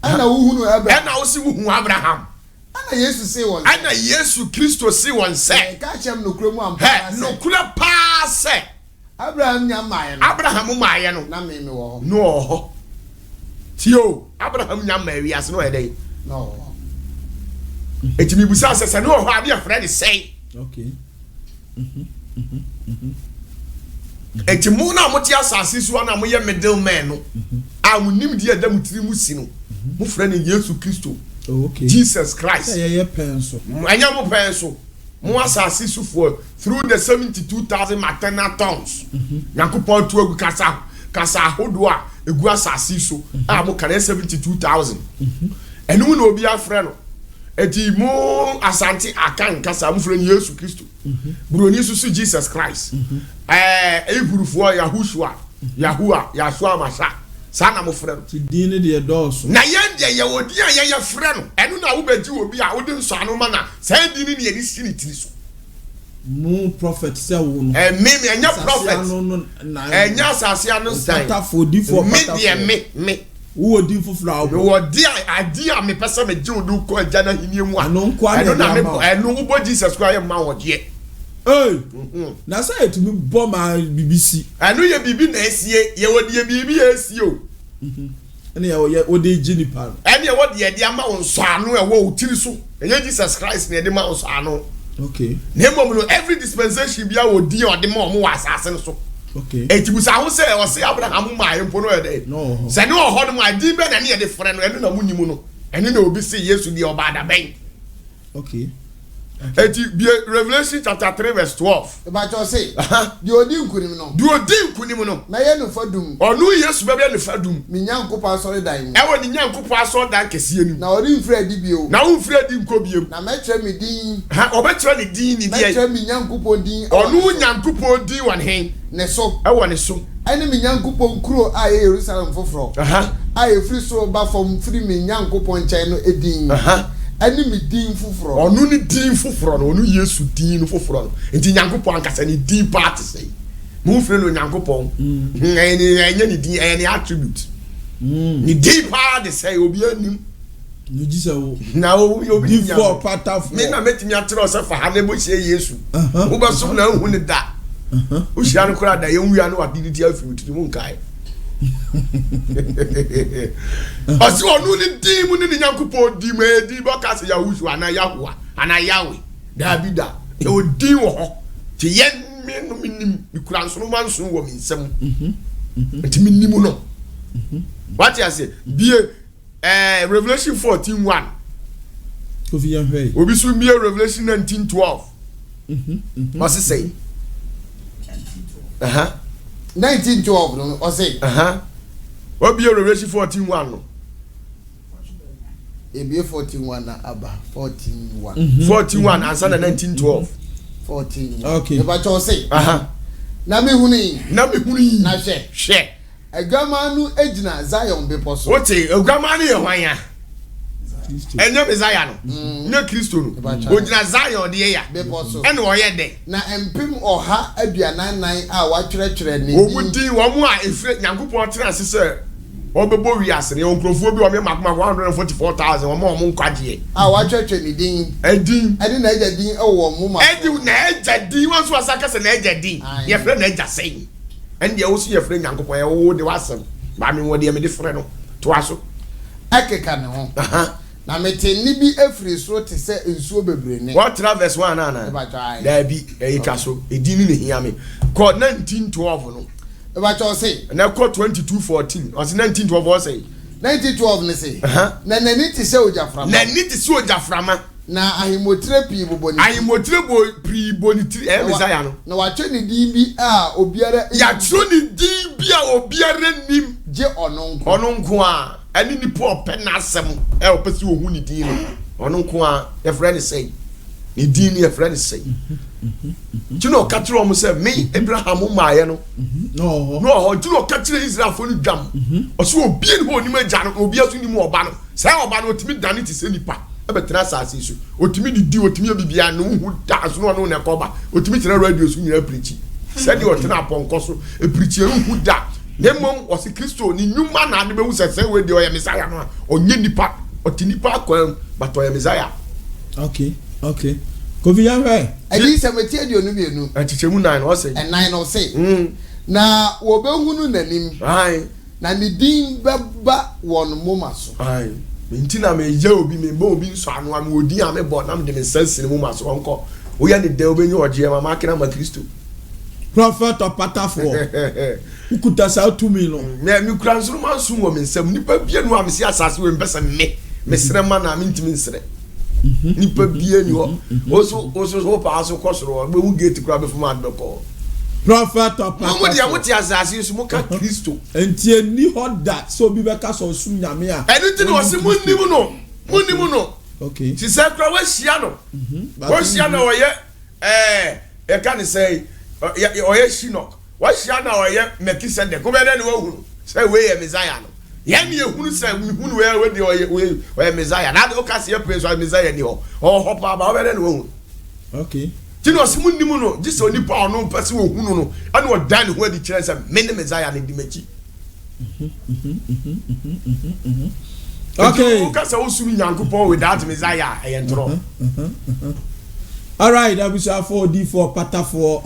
ana wo hu no Abraham
ana wo si wo hu Abraham
ana Yesu say won
ana Yesu Kristo say won say
ka chem no kromu ampa
no kura pa say
Abraham nya maaye no
Abraham maaye no
na me wo ho
no ho tio Abraham nya maaye as no e dey
no
etimi busa sese no ho ade friend say
okay
eti mu na mo ti asase so na mo ye middleman no a mo nim di adam tiri mu si no mo frɛ ne Yesu Kristo Jesus Christ
ye penso
anya mo penso mo asase so for through the 72,000 maternal tongues Yakupon to kasa hodo a egu asase so a mo kare 72,000 enu na obi afrɛ no eti mo asante akan kasa mo frɛ ne Yesu Kristo broni so Jesus Christ eburufo Yahushua Yahua Yashua Masha sana mo frɛ no
ti din ne de dɔɔso
na yɛn de yɛ wodi a yɛ frɛ no ɛno na wo bɛgye obi a wodi nso ano ma na sɛ din ne yɛ di sini tiri so
mu prophet sɛ wo no
me anya prophet anya asase ano sai
patafo difo
patafo me
wo di foforo awo
wo di a me pesa me gye odu ko agya na hinie mu a ɛno na me ɛno wo bo Jesus Christ yɛ ma wo gye
na say etumi bɔ ma BBC
ɛno yɛ bibi na esie yɛ wodi yɛ bibi yɛ esie o
ɛne yɛ wodi gye nipa
ɛne yɛ wodi yɛ de ama wo nso ano ɛwɔ wo tiri so ɛyɛ Jesus Christ na yɛ de ma wo nso ano
okay
na mo no every dispensation bia wo di ɔde ma ɔmo wɔ asase no so
okay
etibusa ho sɛ ɔse Abraham ma yɛmpo no yɛ de
no
sɛ ne ɔhɔ no ma di bɛ na ne yɛ de frɛ no ɛno na mu nyimu no ɛne na obi se Yesu di ɔba da bɛn
okay
eti Revelation chapter 3 verse 12
ba cho say di odi nkunim no na ye no fadum
ɔno Yesu bɛbɛ ne fadum
mi nyankopa asɔre dan mu
ɛwɔ ne nyankopa asɔre dan kɛseɛ nim
na ɔri mfiri adi bio
na wo mfiri adi nkɔ biem
na mɛkyerɛ mi din
ɔbɛkyerɛ ne din ne deɛ
mɛkyerɛ mi nyankopɔ din
ɔno nyankopɔ din wɔ ne hen
ne so
ɛwɔ ne so
ɛne mi nyankopɔ nkuro a yɛ Jerusalem foforɔ a yɛ firi so ba fam firi mi nyankopɔ nkyɛn no edin ɛne mi din foforɔ
ɔno ne din foforɔ no ɔno Yesu din foforɔ no nti nyankopɔn ankasa ne din part sɛ mo firi no nyankopɔn ɛnyɛ ne din ɛyɛ ne attribute ne din part sɛ obi anim
no gisa wo
na obi
for patafo
me na metimi atrɛ sɛ fa ha ne bo hye Yesu wo ba so na hu ne da wo hia no kora da yɛ nwia no wadidi ti afiri tutu mu nkae ɔsi ɔno ne din mu ne nyankopɔn din mu edi bɔka sɛ Yahushua ana Yahua ana Yahweh Davida ɛwɔ din wɔ hɔ te yɛn me no minim mikura nsono ma nsono wɔ me nsɛm nti minim no what you say bie Revelation 14:1
kofi yan hwɛ
obi so bie Revelation 19:12 ɔsi sɛ
19:12 no ɔsi
obi Revelation 14:1 no
ebie 14:1 na aba 14:1
14:1 answer na 19:12
14
okay
eba cho say na me huni
na hwɛ
agama no ejina Zion bepɔ so
ote agama no yɛ hwan ya ɛnyɛ Messiah no nyɛ Kristo no ogina Zion de ya
bepɔ so
ɛna ɔyɛ dɛ
na empim ɔha aduanan a watwerɛtwerɛ ne
wɔn din wɔn a efire Nyankopɔn tena ase sɛ ɔbɛbɔ wiase ne nkurɔfoɔ bi wɔn makoma 144,000 wɔn nkwadeɛ
a watwerɛtwerɛ ne din
ɛdin
ɛde na agya din ɛwɔ mo ma
ɛdi na agya din wɔn nso asa kasa na agya din yɛfrɛ na agya sɛn ɛndeɛ wɔso yɛfrɛ Nyankopɔn ɛwɔ de wasɛm maame wɔ deɛ mede frɛ no to aso
ɛkeka ne ho na mete ni bi afiri so te sɛ nsuo bebree ne
what verse 1 na da bi ɛyika so edin ne hia me kɔ 19:12 no
ebacho say
na kɔ 22:14 ɔsi 19:12 ɔsɛ
19:12 ne say na nani te sɛ ojaframa na ahimotire pii boboni
pii bonitiri Messiah no
na watwe ne din bi a obiara
yatwo ne din bi a obiara nim
je ɔno
nko a ɛne nipa ɔpɛ na asɛm ɔpɛ sɛ ohu ne din no ɔno nko a yɛfrɛ ne sɛ ne din ne yɛfrɛ ne sɛ tino ka kyerɛ ɔmo sɛ me Abraham maayɛ no no tino ka kyerɛ Israelfo no dwam ɔso obi ne ho nim agya no obi aso nim ɔba no sɛ ɔba no otimi dane te sɛ nipa ɛbɛtena asase so otimi didi otimi bibia no hu da so no ɔno na ɛkɔba otimi tena radio so nyina preach sɛ de ɔtena apɔnkɔ so preach hu da ne mom ɔsi Kristo ni nyuma na ade behu sɛ we de ɔyɛ Messiah no a ɔnye nipa ɔti nipa akɔ but ɔyɛ Messiah
okay kofi yan hwɛ
ɛdi sɛ meti aduonu bienu
ɛkyekyɛmu 9 ɔsɛ
ɛnan no sɛ na wɔbɛhunu n'anim na ne din bɛba wɔn moma so
nti na me ya obi me bo obi nso ano am odi am bo na me de me sense ne moma so onko wo ya ne de obenye oje ma makina ma Kristo
prophet or patafo ukuta sa tumi no
me kura nsuru man sun wo me nsam nipa bie no am si asase we mpesa me sere ma na me ntimi nsere nipa bie ni ho oso pa aso kosoro be wu gate kura be fuma adoko
prophet or patafo
mo dia muti asase so mo ka Kristo
entie ni hoda so bi be ka so sum nyame a
enu ti no se mo nimu no
okay
ti se kura wa hia no wa hia na oye e kan say oye Shinok wa hia na oye Melchizedek ko be na ni wa hunu say we ye Messiah no ye mi ehunu say hunu we de oye Messiah na o ka say praise oye Messiah ni ho pa ba be na ni wa hunu
okay
ti no se munni mu no just oni pa ono pese wo hunu no ana o dan ho di kire say me ne Messiah ni di machi
okay
o ka say o sumi Nyankopon without Messiah e ntro
all right abusa for D4 patafo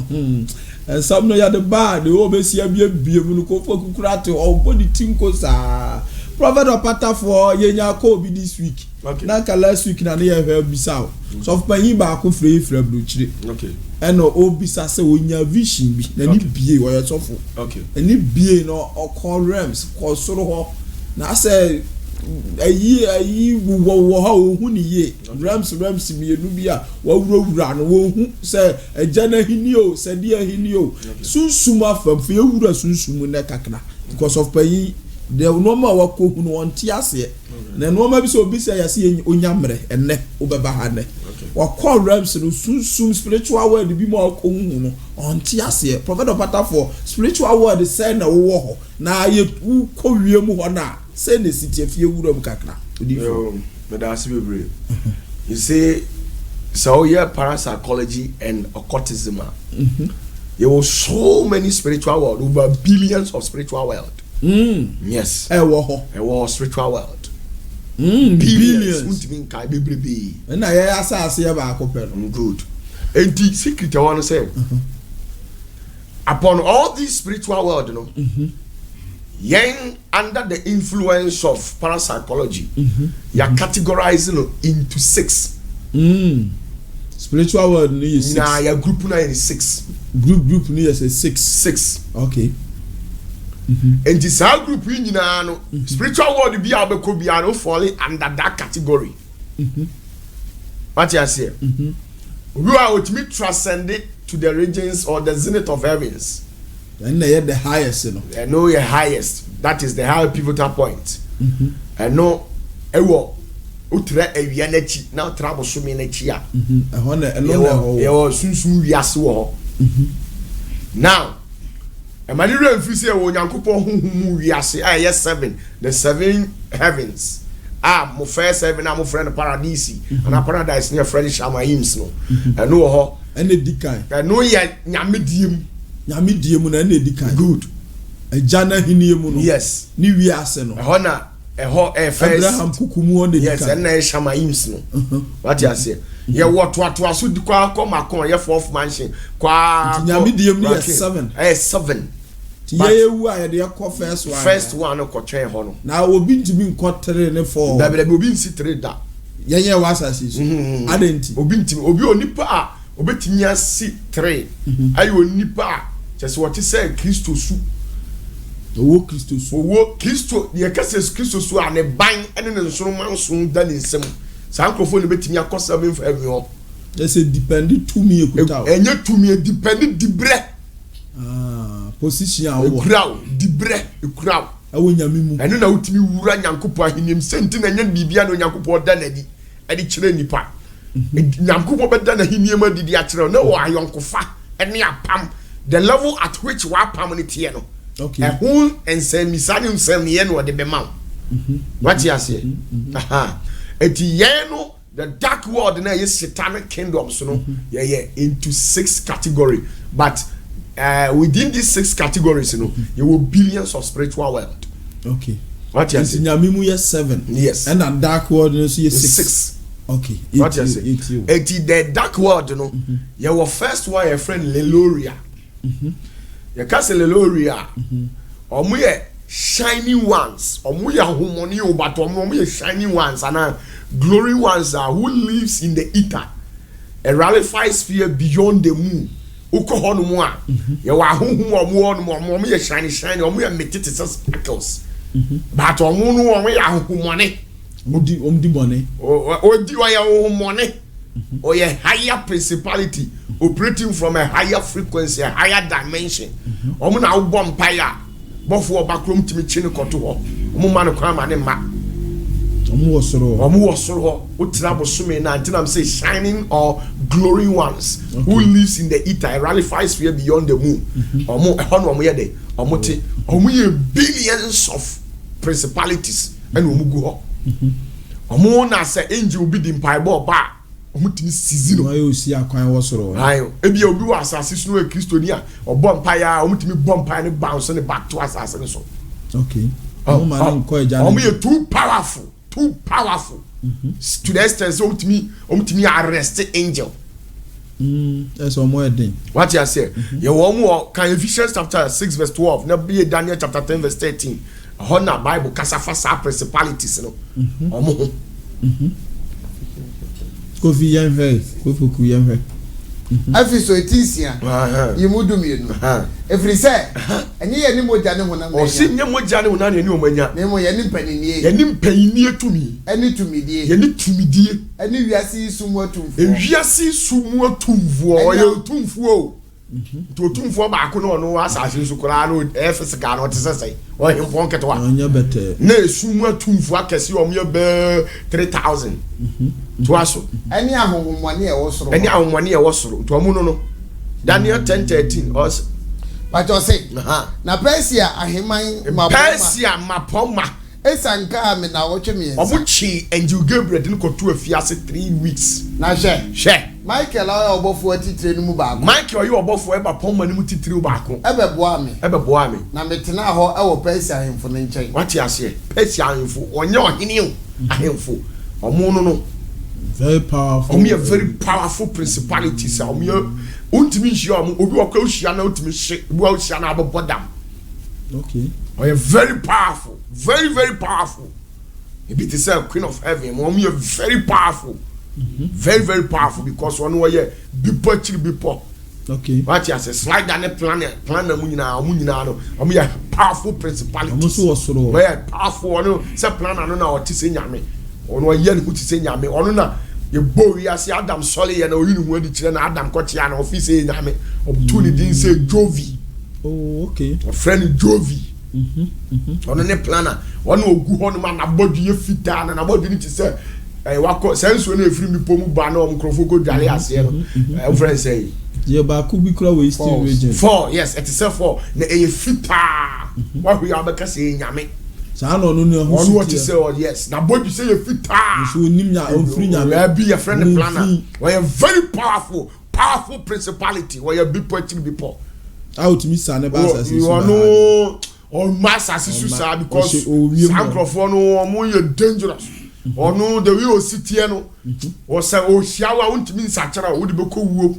some no ya the bad the obesia bie mu no ko kukura to o body tinko sa prophet of patafo yenya ko bi this week na ka last week na ye help bisa so for yin ba ko free bruchire
okay
and no obisa say onya vision bi na ni bie wo ye sofo
okay
ni bie no o call realms ko soro ho na say ayi wo ha ohun ni ye rams mi enu bi a wa wura no wo hu se eja na hini o se dia hini o sunsum afamfe ewura sunsum na kakna because of payi the normal wa ko hu no onti ase na normal bi so obi se yase onyamre enne obeba ha ne wa call rams no sunsum spiritual world bi mo ko hu no onti ase prophet of patafo spiritual world say na wo ho na ye ko wiem ho na say the city of Yewuram kakra.
But that's very you say so yeah parapsychology and occultism. There were so many spiritual world, over billions of spiritual world. Yes.
There
was spiritual world.
Billions.
And
I say about
good. And the secret I want to say upon all these spiritual world, you know. Yang under the influence of parapsychology, you are categorizing into 6.
Spiritual world is 6.
Nah, your group now is 6.
Group now is 6.
6.
Okay.
And this whole group in no spiritual world be able to be falling under that category. What you say? We are ultimately transcended to the regions or the zenith of heavens.
And they are the highest, you know.
I know your highest. That is the high pivotal point. I know. Ewo. Utre ewianechi. Now trouble sumi nechi ya. Ewo sunsun wiase wo. Now, emanire mfisi ewo Nyankopon huhumu wiase. Ah yes 7. The 7 heavens. Mo first 7 mo friend paradise. And paradise near friend Shamayims no. I know ho.
And the dikai.
I know ya nyamediem.
Nyame die mu na edikan
good
ejana hini mu no
yes
ni wiase no
eho na eho first
Abraham kukumu on the
yes and na Shamayims no what you say ye woto aso di kwa akon ye 4th mansion kwa
nyame die mu 7
7
ye ewu a ye de
first one ko twen ho no
na obi ntimi nkotere ne 4
da obi nsi 3 da
ye wasase so adenti
obi ntimi obi onipa a obetimi asi 3 ayo onipa a just what you say Kristo su
owo Kristo
ye kase Kristo su ane ban ene ne nsoro manso da ne nsem sankrofo ne betimi akosa be mfa awi
just depend to me ekuta
enye to me depend dibre
position awo
crowd dibre crowd
awo nyame mu
ene na utimi wura Nyankopon ahinim senti na nya bibia no Nyankopon da nadi ade kire nipa Nyankopon beda na hinim adidi a kire na wo ayonkofa ene apam the level at which wa pam ne tie no
okay
ehun ensem misani nsem ye no de bema what you say aha eti ye no the dark world na ye satanic kingdoms no yeah into 6 category but within these 6 categories you know there will billions of spiritual world
okay
what you say
nyame mu ye 7
yes
and that dark world no so ye
6
okay
what you say eti the dark world you know your first one your friend Leloria your castle Leloria omo ye shining ones omo ye homoni obato omo ye shining ones and glory ones are who lives in the ether a rarefied sphere beyond the moon uko ho no mu a ye wa ahohu omo no omo ye shine omo ye metete sparkles but omo no omo ye ahohumone
omdi bone
odi o ye ahohumone or a higher principality operating from a higher frequency, a higher dimension. Omuna ubom paya, bofu obakrom timi chini koto ho. Omuma no kwa mane ma. Omu osoro. Utina bosume na until I'm say shining or glory ones who lives in the ether, rarified sphere beyond the moon. Omu ehon omu ye de. Omu ye billions of principalities and omu go ho. Omu na say angel be the mpaibo ba. Omutini season
ayo si akwan wo soro
ayo ebi obi wa asase sunu e kristonia obom paya omutimi bom paya ne bounce ne back to asase ne so
okay o ma na nko eja
omo ye too powerful to the extent so omutimi arrest angel
that's omo edin
what you say ye wo mo kan Ephesians chapter 6 verse 12 na be Daniel chapter 10 verse 13 hona bible kasafa sa principalities no omo
Kofi Yenve, Kofuku Yenve.
Afiso etisia. Yimudu mienu. Every say, enye ye ni moja ne honam.
O si nye moja ne honam ne ni omanya.
Ne mo ye ni mpanini.
Ye ni mpanini tumi.
Eni tumidie.
Ye ni tumidie.
Eni wiase sumu atumfu.
Wiase sumu atumfu o ye tumfu o. To tumfu ba ko no no asase su kura no physical no tesese. O hempon ketwa.
Anya bete.
Na sumu atumfu akese o me be 3000. To aso.
Eni ahonwani e wo soro.
Eni ahonwani e wo soro. To amu no. Daniel 10:13 also.
But you say, na Persia aheman mapoma.
Persia mapoma.
Esanka me na woche me.
Obuchi Angel Gabriel din ko to afiase 3 weeks.
Na she. Michael ayo obofo atitire no mu ba ko.
Michael ayo obofo e ba poma ne mu titire ba ko.
Ebeboa me.
Na
metena ho e wo Persia ahemfo ne nchen.
What you say? Persia ahemfo onye ohene o. Ahemfo. Omo no.
Very powerful.
Omo very powerful principalities. Omo untimi hia omo obi okwa hia na utimi hye. Obi wa hia na abobodam.
Okay.
Omo very powerful. Very, very powerful. Maybe it is a queen of heaven. Mommy, very powerful. Very, very powerful because one way be poor.
Okay.
What you say? Slide down the planet munina no. Omi a powerful principality.
Omo so soro.
Very powerful. No, say planet no na o ti se nyame. Ono ye ne ti se nyame. Ono na ye bowi ase Adam sole ye na oyi ne hu adi kire na Adam ko tia na office nyame. Obu ni din say Jovi.
Oh, okay.
A friend Jovi. Ono ne planner ono ogu ho no ma na bodu ye fita na bodu ni ti se wako senso na efiri mi pomu ba na omkrofo ko dwale ase no friend say
ye ba ku bi kura we still region
4 yes it is 4 na e fita wa hu ya beka se nyame
sa no no ne ho
ono what say yes na bodu say ye fita
so nim nya ofiri nyame
ya be your friend planner we are very powerful principality we are big point before
out mi sa ne ba sa se
so on mass suicide because Sankrofo no omo ye dangerous ono the way o sitie no o say o hiawa untimi nsachara wo de beko wuo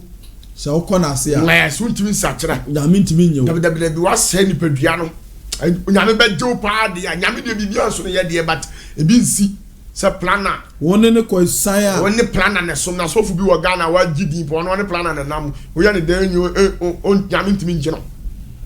se o kọ na ase ya
yes untimi nsachara
nyame ntimi nyew
dabi wa se ni pedua no nyame be jo pa de ya nyame de bibia so no ye de but e bi nsi se planner
woni ne ko saya
woni planner ne so na sofu bi wo Ghana wa gidi po no ne planner ne nam wo ye ne danyo nyame ntimi ngino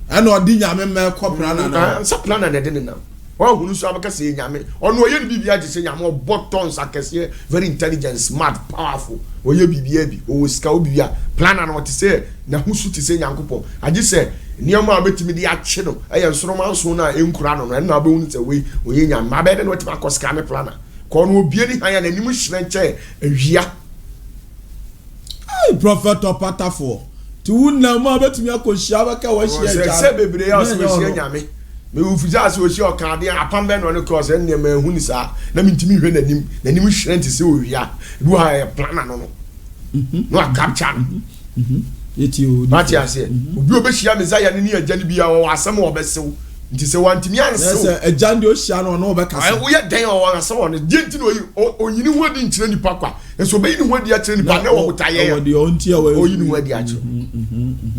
ana odi nyame me ko plana na
sa plana na de na wa hunu so abaka se nyame ono oye ni bibia je se nyame o buttons akese very intelligent smart powerful oye bibia bi o ska o bibia plana na what say na husu ti se nyankopon agi se nioma abetimi de ache no eye nsoroma nso na enkura no na na abehunu se we oye nyame abede no wetima koska me plana ko no obie ni han ya na nim hyirenche awia
ai prophet opatafo ti wunna ma betumi akohia baka wa hia ja
se bebre ya so hia nyame me ufuza se o hia okade apambe no ne cross en ne ma ehuni sa na mintimi hwe nanim hyiren se owia du ha plana no no a capture
yeti o
mati ase obi obehia mezaya ne ni agya ne bia wo asem wo besew nti se wantimi ansew
se agya ndi o hia no no beka se
wo ye den wo asem wo ne dinti no oyini ho di nkire nipa kwa eso be yini ho di akire nipa na wo botaye ya
wo onti ya wo
oyini ho di akire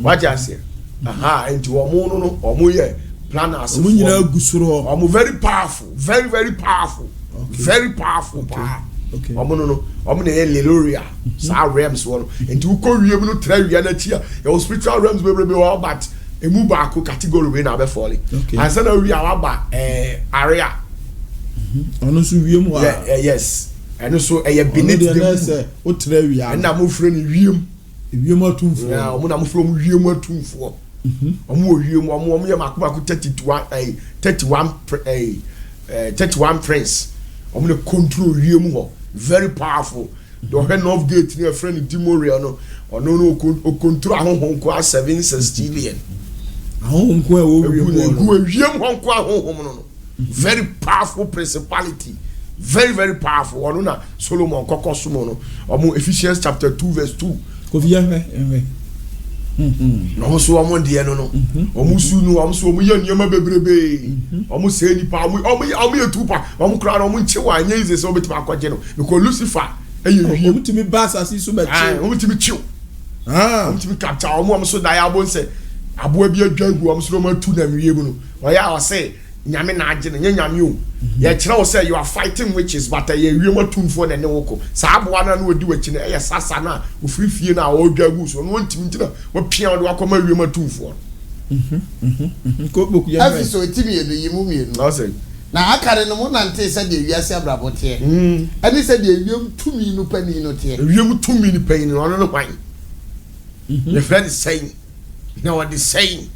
mati ase aha enti wo mu no omo ye planners
omo nyina gusuro
omo very powerful very powerful
okay.
Very powerful
okay. okay
no omo na Leloria sa realms wo no enti wo ko wiem no tra wia na chi a your spiritual realms bebrebe wo but emu ba ko category we na be fall ansa na wia wa ba area
ono so wiem wa
yes eno so beneath
the o tra wia
na mo frɛ no
wiem atumfo
ya omo na mo frɛ mo wiem atumfo omo wiem omo ye makoma 31 prince omo na control wiem ho very powerful the head of gate near friend Dimoria no ono control ahonhon ko 7 sextillion
ahonhon ko
wiem honko ahonhon no very powerful principality very very powerful ono na Solomon kokosomo no omo Ephesians chapter 2 verse 2
ko via
no so omo de no omo su no omo so omo ye niam bebrebe omo se nipa omo ye tupa omo kra omo nche wa anya ize so betima akwaje no because Lucifer eye
omo timi bass asi so be
che omo timi chiw omo timi capture omo so da ya bo nse aboa bi adwagu omo so omo tu na miye mu no oya o say nyame na age no nyame o ye kira o say you are fighting witches but ye wiem atumfo na ne woko sa aboa na odi wachi na ye sasa na ofirifie na o dwagu so no ntimi ntina wo pia o de akoma wiem atumfo
ko boku ya
afi so timi ye no yimu mienu
no say
na akare no mo nante se de wiase abrabote ani se de wiem tumi no pani no te
wiem tumi ni pani no no kwan the friend is saying now what is saying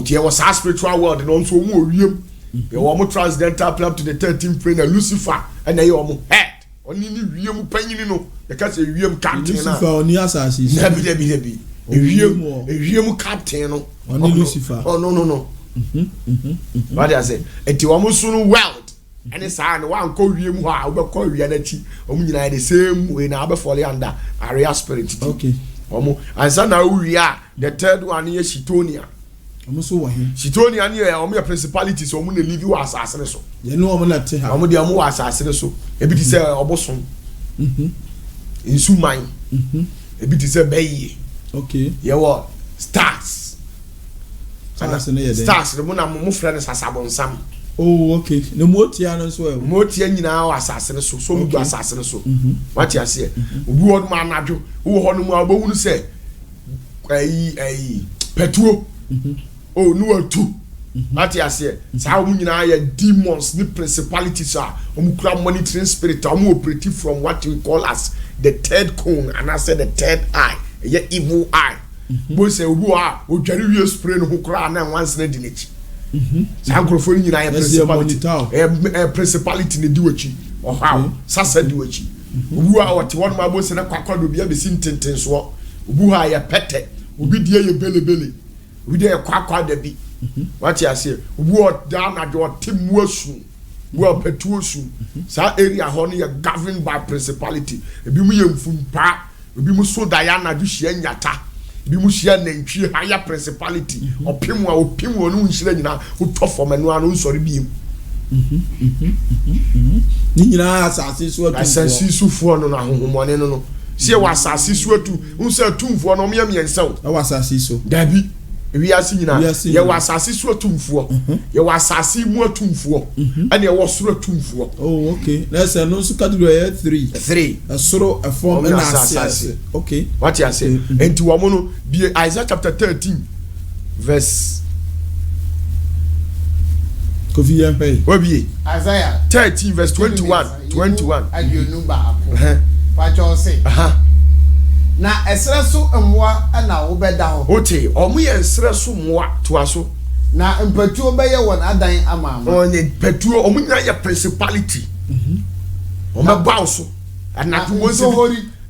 there was a spiritual world and also more wiem you want transcendental plan to the 13th prayer Lucifer and they omo head oni ni wiem panyin no they can say wiem captain na
Lucifer oni asasi
debi wiem captain no
oni Lucifer
oh no what I say enti omo so no world any sign one ko wiem ho a obekọ wia na chi omo nyina the same way na abefall under area spirit
okay
omo ansa na wia the third one is Shitonia
omo so wa he
Shitonia ne omo your principalities omo na live was asase so
ye no omo na te ha
omo de omo was asase so ebi ti say oboson insuman ebi ti say bayi
okay
ye what stars
stars
the mo na mo frɛ ne sasabonsam
oh okay no motia no so
mo tia nyina was asase so so mo do asase so what you say obi wo ma anadwo wo ho no mu abawunu say petuo oh no atu ati ase sa omu nyina ya demons ni principalities are omu kura monitoring spirit omu operative from what we call as the third cone and I said the third eye ye evil eye bo say obu a odware wie spray no kura na once na dinechi sa nkrofo nyina ya principality ne diwachi o how sasa diwachi obu a what one ma bo say na kwakwado bia be sintenten so obu ha ya pete obi die ye belebele obi die kwakwa da bi what you say obu o da na do temu asu wo petu asu sa area ho no ye governed by principality ebi mu ye mfumpa ebi mu so da ya na do hia nyata ebi mu hia nantwi higher principality opemu a opemu no nhira nyina utofo manu anu nsori bi
ni nyina asase so atu
asase so fo no na hohomone no sie wasase so atu unse atumfo no me miensa o
wasase so
dabi wiase nyina ye wasase so atumfo ye wasase mu atumfo ane ye wosoro atumfo
oh okay let's say no so category 3 asoro form na asase okay
what you say enti wo mo no bi Isaiah chapter 13 verse
Kofiya pay
obi
Isaiah
13 verse 21
adionu ba ako pacho say na esre so mmoa na wo beda ho
ote omo ye esre so mmoa to aso
na mpatuo be ye won adan amama
onye patuo omo nya ye principality omo ba so anatu won se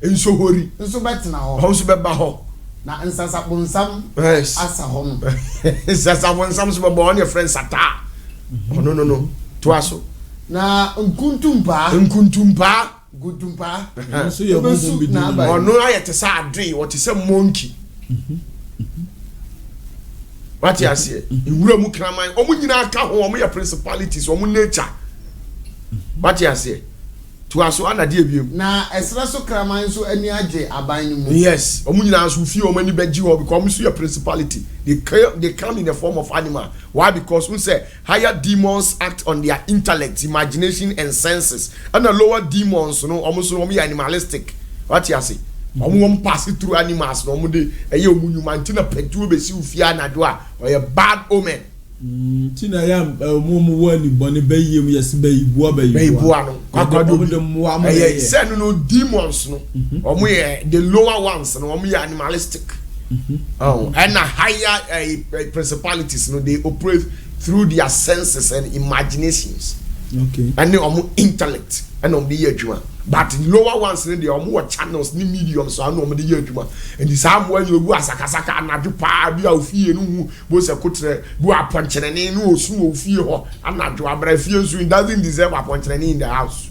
ensohori
nso betena ho
nso beba ho
na nsasabonsam asa ho no
nsasabonsam so beba on your friend sata no to aso
na nkuntumpa gutumpa
so ye bubu bi
ono ayete sa adwe what is a monkey what you say iwura mu kraman omu nyina aka ho omu ya principalities omu nature what you say to aso ana de ebiem
na esra so kraman so ani age aban ni mu
yes omu nyina so fi o mani beji ho because omu so your principality they come in the form of animal why because we say higher demons act on their intellect imagination and senses and the lower demons no omu so omu animalistic what you say omu pass through animals no omu de eye omu nyuma ntina petu obesi ufia anado a or a bad omen
tina ya omu wani boni bayem yes bayibu
bayibu ano kwakwado eye say no demons no omu the lower ones no omu animalistic oh and the higher principalities no they operate through their senses and imaginations
okay
and the intellect and on the adwuma but the lower ones they are more channels ni mediums so no the adwuma and the same when you go asakasaka anadu pa bia ofie no bo se kotre bo aponcherene no osu ofie ho anadu abrafie so doesn't deserve aponcherene in the house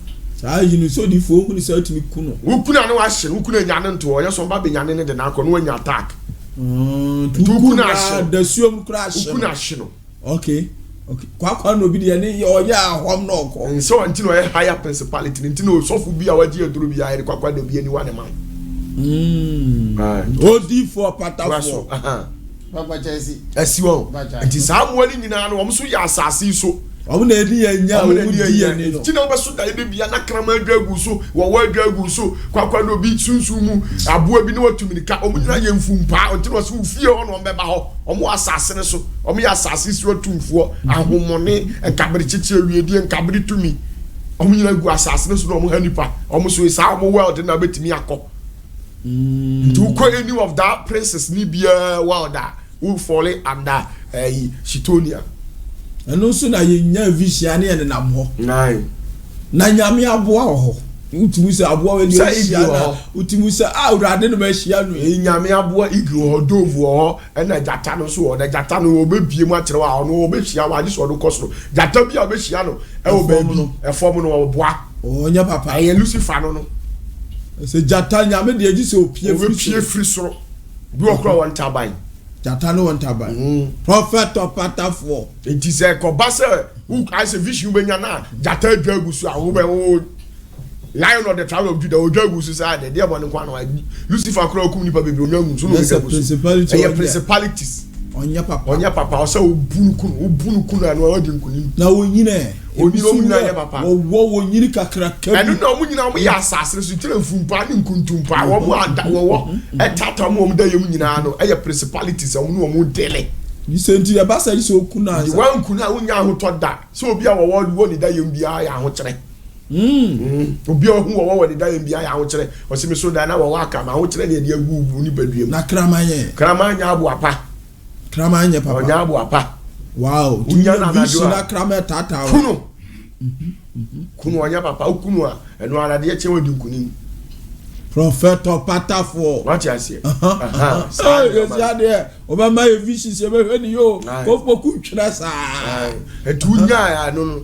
you know so the phone ni so timi kuno
ukuna no wa hye ukuna nyane nto onye so ba be nyane ne de na akọ no anya attack
tukuna da suom kra hye
ukuna hye no
okay kwa no bi de ne oya ahom no ko
so until no higher principality until no so fu bi a waji eduru bi a kwa da bi ani wane man
odi for patafo
papa chesi
esiwo nti samu ani nyina no omo so ya asase so
omo na edi anya omo di ya ni no
tina obeso da ebe bia na krama adwagu so wo adwagu so kwa no bi sunsu mu aboa bi ne watuminika omo nyina ye mfumpa until no so fie ho no mbeba ho omo asase ne so omo ya asase so tumfuo ahomone enkabere chichi awiedi enkabere tumi omo nyina gu asase ne so no omo hanipa omo so isa omo world na betimi akọ to call any of that princess ni bia world who fall under Shitonia
and also na yenya vision ne na mo
nine
na nyame aboa ho utimu se aboa we ni ohia utimu se awrade no ma hia no
nyame aboa igro ho dovu ho na jata no so na jata no obebie mu akere wa no obehia wa adi so do kosoro jata bia obehia no e obebi e form no oboa
onya papa
e Lucifer no
se jata nyame de agi se opie
free soro bi okro won taban
jata no won taban prophet of patafo
it is a kobase who has a vision benya na jata adwagu so awo be wo lion of the tribe of Judah odwagu so say the demon kwa no Lucifer kro okum nipa bebre onyangu so no be principalities
onya
papa o say obunu kunu na o di nkuni
na wonyine
obi ya papa
wo wonyiri kakra ka
enu na omunyina omu ya asase so tire mfumpa ni nkuntumpa wo mu ada wo etata mu da yem nyina no eye principalities omu no omu dele
ni senti ya basa yi so okuna
di wan kuna wonya ahoto da so obi a wo ni da yem bia ya ho kire obi a wo ni da yem bia ya ho kire o se me so da na wo aka ma ho kire ne de agu ni baduem
na kramanye
abu apa
papa
onya abu apa
wow
unya na
na krama tata
kunu onya papa kunu a eno ala de eche wadi nkuni
prophet of patafo
what you say
yes ya de obama e vision se be hwani yo ko foku twira sa
etunya ya no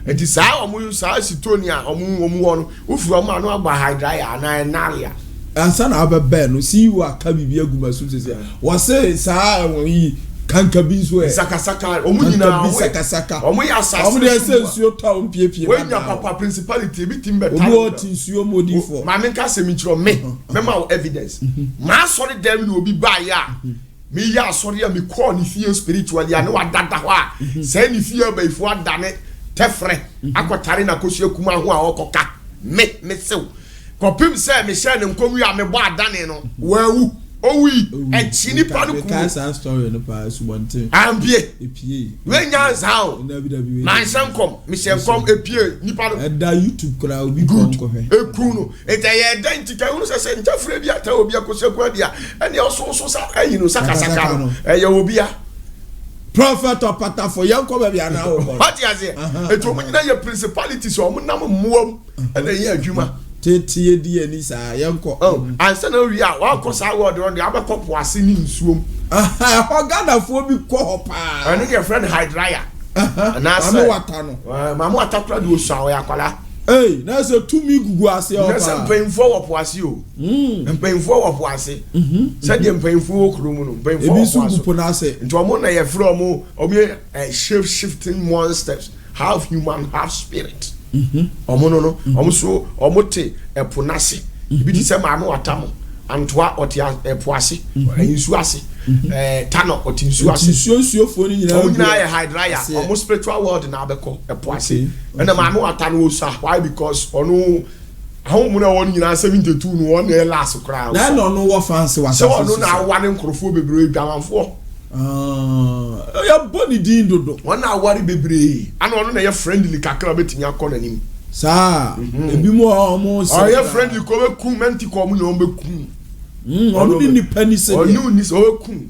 eti sa omu sa Shitonia omu wono ufuru omu anu agba hydria na enalia
ansa na abebe no si wa ka bibia agumasu se wo se sa yi kanka bi so
sakasaka omunyina
sakasaka
omu ya asase
omu de sensuo ta ompiepie
we nya papa principality bi timbe ta
omu tinsuo modifo
ma menka se mi kiro me mema evidence ma sorry dem ni obi ba ya me ya sorry ya me call ni fie spiritually ane wa dada ho a say ni fie ba ifu adane tefre akotare na kosu akuma ho a okoka me sew kopim say me share ne nkomu ya me bo adane no wawu owi echini pa no
ku ka story no pa subonte
ambie
epie
we nya zao man sankom me senkom epie nipa no
da YouTube kra obi konko he
eku no eteye identity unu se ntafre bi ata obi akosekwa dia ene oso sa ayi no sakasaka no eye obi a
prophet of patafo yanko ba bia na wo
what you say eto mo nyina ye principalities o mo nam muom ene ye adwuma
tetie di ani sa yanko
ansa na wi a wa ko sa word on the abekopo ase ni nsuom
ho gadafo bi ko ho pa
ene your friend hydria
na asa wata no
mamu atakra de osuawo yakwala
na so tumi gugu ase o pa
na se mpemfo wo po ase o mpemfo wo po ase se de mpemfo wo kromu no mpemfo wo po ase
ebi na ase
nti omo na ye frɛ omo shape shifting monsters half human half spirit ɔmo no ɔmo so ɔmo te ɛpo n'ase ebi ti sɛ maame watamo antoa ɔte ɛpo ase nsuo ase tano ɔte nsuo ase
nsuo ni nyinaa
ɔmo nyinaa yɛ hydraya ɔmo spiritual world na abɛkɔ ɛpo ase ɛna maame watano osa why because ɔno ahun mu na wɔn nyinaa 72 no wɔn na yɛ last koraa
na ɔno wɔ fancy wa
sɛ ɔno na awa ne nkorɔfoɔ bebree dwamanfoɔ
ya boni din dodo
wɔn na aware bebree ana ɔno na yɛ friendly kakra betumi akɔ n'anim
saa ebi mu ɔmo
sɛ ɔyɛ friendly ko be kum menti ko ɔmo na ɔmo be kum
ɔno ni nipa ni sɛ
ɔno ni sɛ ɔbe kum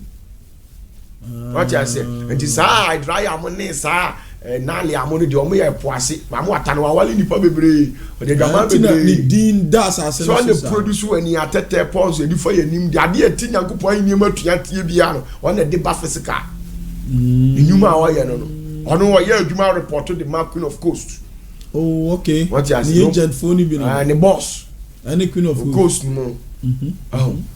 wɔte ase nti saa dry am ne saa naale am no de ɔmo yɛ po ase ma mo ata no awale nipa bebree ɔde dwama bebree
ni din da asase
so ɔne produce wani atete pons edi fa yɛ nim de ade ati nyankopɔn ayi nneɛma tuatie bia no ɔne de ba physical enyuma a ɔyɛ no ɔno ɔyɛ adwuma report to the Queen of Coast.
Oh, okay.
What you
the agent phone bi no.
And the boss.
And the Queen of
Coast no.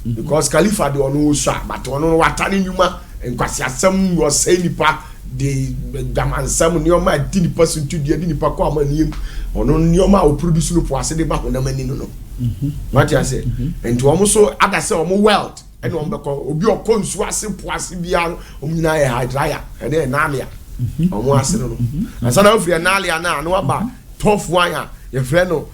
Because Khalifa de ono so but ono watane nyuma enkwasi asem was say nipa de damansam nioma di nipa suntu di nipa ko amaniem ono nioma o produce no po ase de ba honam ani no. What you say? And to omo so ada say omo wealth and omo beko obi okonsu ase po ase bia omo nyina ye hydraya and then nalia. Omo ase no. Asa na ofri nalia na no aba tough one your friend no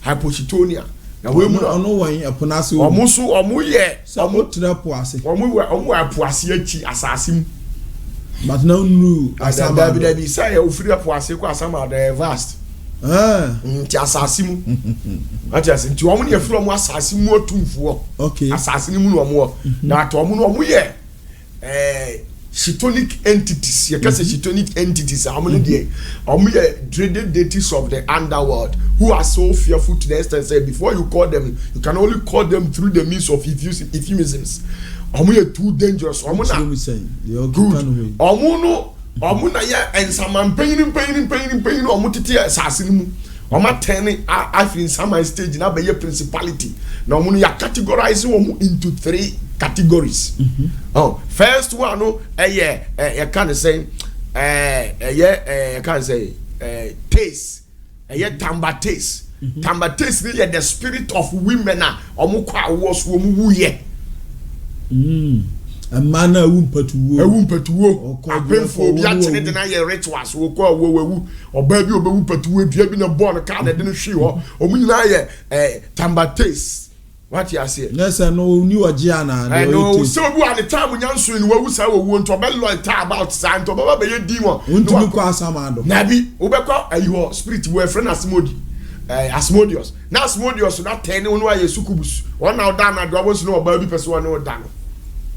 hypochitonia na we mu
no wan aponase
omo so omo ye
omo trepo ase
omo apoase achi asase mu
but now nu
asama da bi say ofiri apoase ko asama da vast nti asase mu ati ase nti omo ne afiri omo asase mu otumfuo
okay
asase ni mu no omo na to omo no omo ye chitonic entities you can say chitonic entities are dreaded deities of the underworld who are so fearful to the extent say before you call them you can only call them through the means of euphemisms too dangerous good na ya ensaman pain tete asase mu turn after some stage na be principality na ya categorize into 3 categories. First one no you can say you can say taste tamba taste tamba taste is the spirit of women na kwa was wo ye
a man wumpatuwo
apemfo bi atene de na ye rituals wo kwa wo oba bi obewupatuwo dua bi na born ka na de no hwe ho omunyina ye tamba taste. What you say?
Yes, I know new Agiana.
I know so bu at the time nyanso ni wo say wo won to be lo ta about san to baba be ye di won.
Untumi kwa asamado.
Nabi obekwa ayo spirit we friend Asmodi. Asmodius. Na Asmodius na 10 no aye sukubus. One now down na do abos no oba bi person no da no.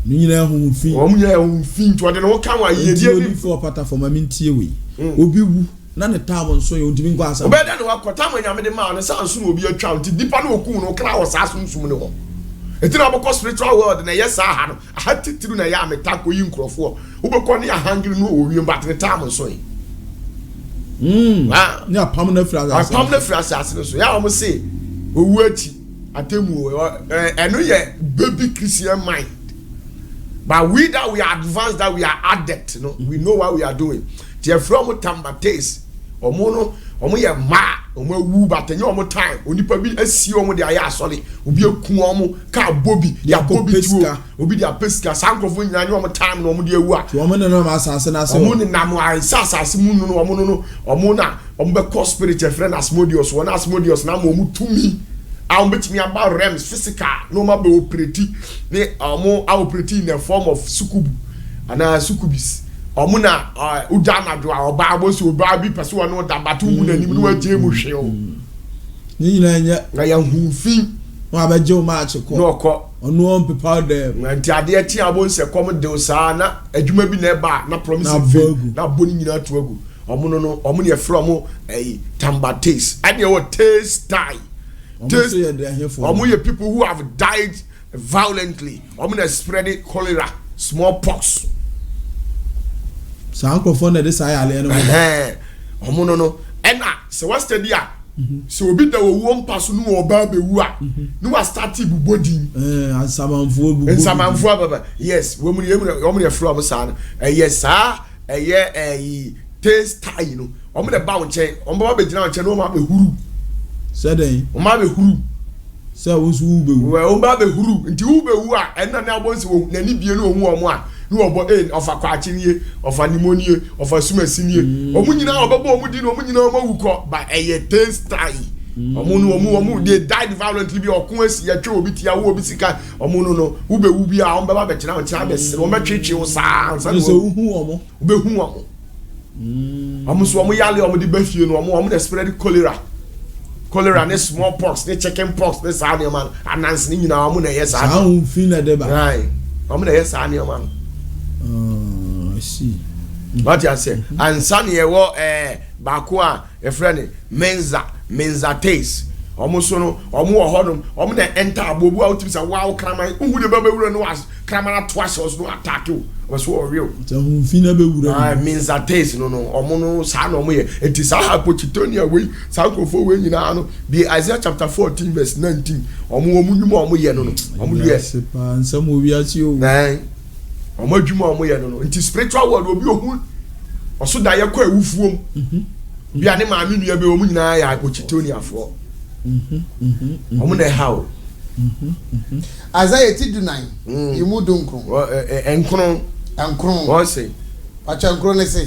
Ni nyina hu fin.
Wo nyina hu fin to de no kan wa ye die
ni for pata for mamintie we. Obi wu na ne tabo nso ye untimi kwa asam.
Obeda no akota nyame de ma no sa nso no obi atwa nti dipa no oku no kra wo sa sunsun ne ho. Etina obekọ spiritual world na yes aha no aha titiru na ya metako yi nkrofo obekọ ne ahangiri no owie but ne tabo nso ye.
Ni apam na
frasa no so ya o mo say owu achi atemu eno ye baby Christian mind. But we that we are advanced, that we are adept, you know, we know what we are doing. They from tamba taste, omo ye ma, omo wu but any omo time, onipa bi esi omo de aya sorry, obi eku omo ka bobi, ya bobi tuo, obi de pesca, sankrofo nyina any omo time no omo de ewu a.
Omo ne no asase na se.
Omo ne nam asase mu no omo na omo be cause spirit friend Asmodius, one Asmodius na omo tumi. I bet me about realms physical no matter operate they operate in the form of sukubu and sukubis omuna udana do oba abosi oba bi person no da batu mu na nim no agye mu hwe o
ni nyina nya
na ya hu fin
no abaje o match ko
no ko
onu on people there
nti ade ti abonse kom de sa na adwuma bi na ba na promise na boni nyina to agu omo no omo ne from tamba taste ade o taste tie. People who have died violently. Spread cholera, smallpox.
So uncle phone this I no.
And so what's the deal? So be the one person who oba be wa. No was started body.
And samanfo.
Yes, woman from son. Yes, sir. taste tie no omo de ba wo nche omo ba be gina wo nche no ma be huru
sɛdɛn
omo be huru
sɛ wo so wo be wu
we omo ba be huru nti wo be wu a ɛna na abonsi wo na ni bie no ohu omo a ni obo ofa kwachi nie ofa nimonie ofa sumasinie omo nyina obebo omo di no omo nyina omo wukɔ ba ɛyɛ taste tie omo they died violently bi okun asi ya twa obi tia wo obi sika omo no wo be wu bi a omo ba be kyena wo kyena be sere omo twetwe wo saa
so wo hu omo
wo be hu omo omo so omo yale omo di ba fie no omo dey spread cholera ne smallpox ne chickenpox ne saa ne man ananse ne nyina omo na yes saa
hu fi na de ba
right omo na yes saa ne man
I see
what you say and san ye wo baako a e friend menza taste omo so no omo wo hodom omo na enter abobu a utimi wow kraman uhu de ba bewura no was kraman to asho no attack you was so real
so hu fi na bewura
menza taste no omo no sa no omo ye enti sa ha pochitonia we sa kofo we nyina no be Isaiah chapter 14 verse 19 omo nyuma omo ye no omo yes
pa nsam obi achi o
omo adwuma omo ye no nti spiritual world obi ohu oso da ye kwa ewufuom bia ne maami nua be omo nyina ya pochitonia fo omo na how
Isaiah 29 imu dunkron enkron
what say
pacha nkron ne say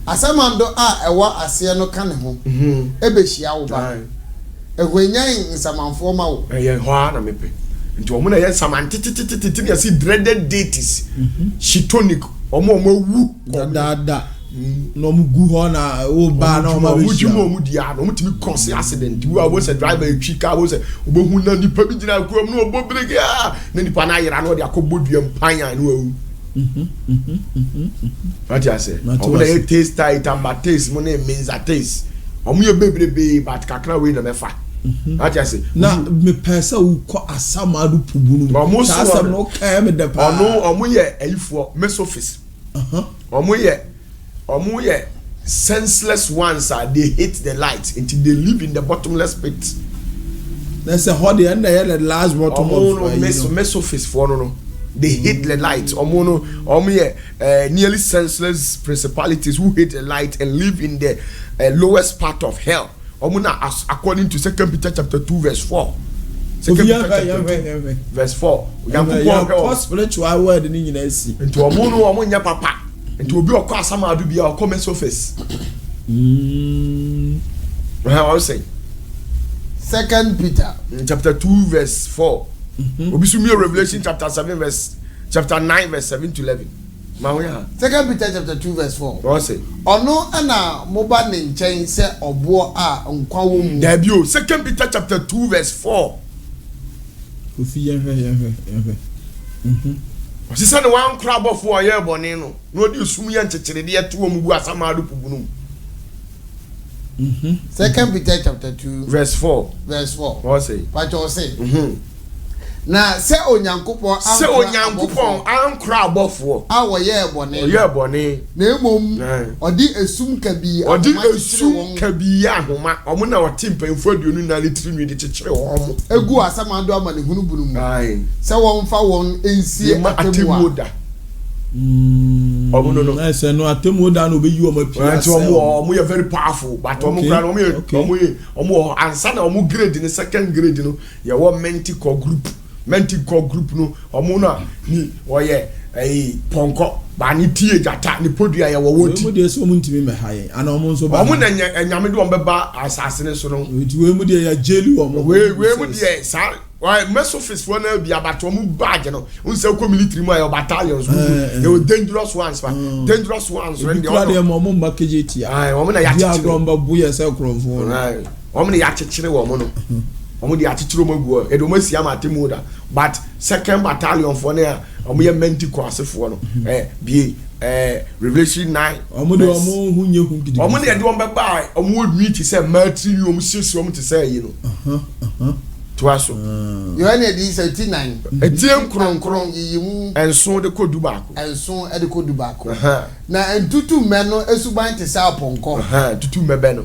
asamando a ewa ase no ka ne ho ebehia wo ba ehwenyan nsamanfo ma wo
ye ho na mepe nti omo na ye samantititititi ya si dreaded deities shitonic omo wu
da no mu gu ho na o ba na o ma be shi
mu dia no mutimi cause accident wu abo se driver etwi ka abo se obohu na nipa bi gina kuam no obo brege na nipa na yira no de akobodua mpanya no awu what you say omo na taste tight and taste mo na means that taste omo ye bebrebe but kakra we na mefa what you say
na me pesa wo ko asamadu pubunu asam no ka me de pa
omo ye ayifo mesofis omo ye senseless ones they hate the light until they live in the bottomless pit.
That's a hot and the last bottom of
mesophysics for no. They hate the light. Nearly senseless principalities who hate the light and live in the lowest part of hell. According to 2 Peter chapter 2 verse 4. 2 Peter chapter 2 verse 4.
Spiritual word in English.
Into omo papa. Into obi okọ asamadu bia okọ mesophysics. How I say?
2 Peter
chapter 2 verse 4. Obi sumi Revelation chapter 9 verse 7 to 11.
2 Peter chapter 2 verse 4.
What say?
Ono ana moba ne nchen se obo a nkwa wo mu.
There be 2 Peter chapter 2 verse 4.
Ofi yehwe.
Osisa ne wan kra bofo oye bone no. No di sumi ya nchechire de eto mu bu asamadu pubunu.
2 Peter chapter 2
verse 4.
Verse 4.
What say?
What you say? Na se onyankopon ankra abofo
a wo ye bone
na emom odi esum kabi
ahoma omo na otimpanfo aduonu na litiri nwi de kyekere wo
egu asamando ama ne hunu bunu mu se won fa won ensie
atemoda omo no
ese no atemoda no be yi o ma pia
omo ye very powerful but omo kra omo ansa na omo grade ni second grade no ye wo mentical group no omo na ni oye ponko ba ni tie jata ni podua ye wo woti
we mu de so mu ntimi me haye ana omo nso ba
omo na nyame de ombeba asase ne so no
we mu de ya jeli omo
we mu de sa why mesophysics for na bia but omo badge no unse ko military mu ayo battalions they dangerous ones when
they are omo mba kejeti
omo na ya chichire
omba buye se kronfo
omo na ya chichire wo mo no omo de achichiro maguo edo si amatemu da but second battalion for na omo ye menti kwase for no bi Revelation 9
omo de omo hunye gidi
omo de de omba ba omo meet say matri omo sisi omo te say yi no to aso
you any di 39
etiem kronkron
yimu
enso de kodu baako
na entutu me no esuban te say aponko
tutu mebe no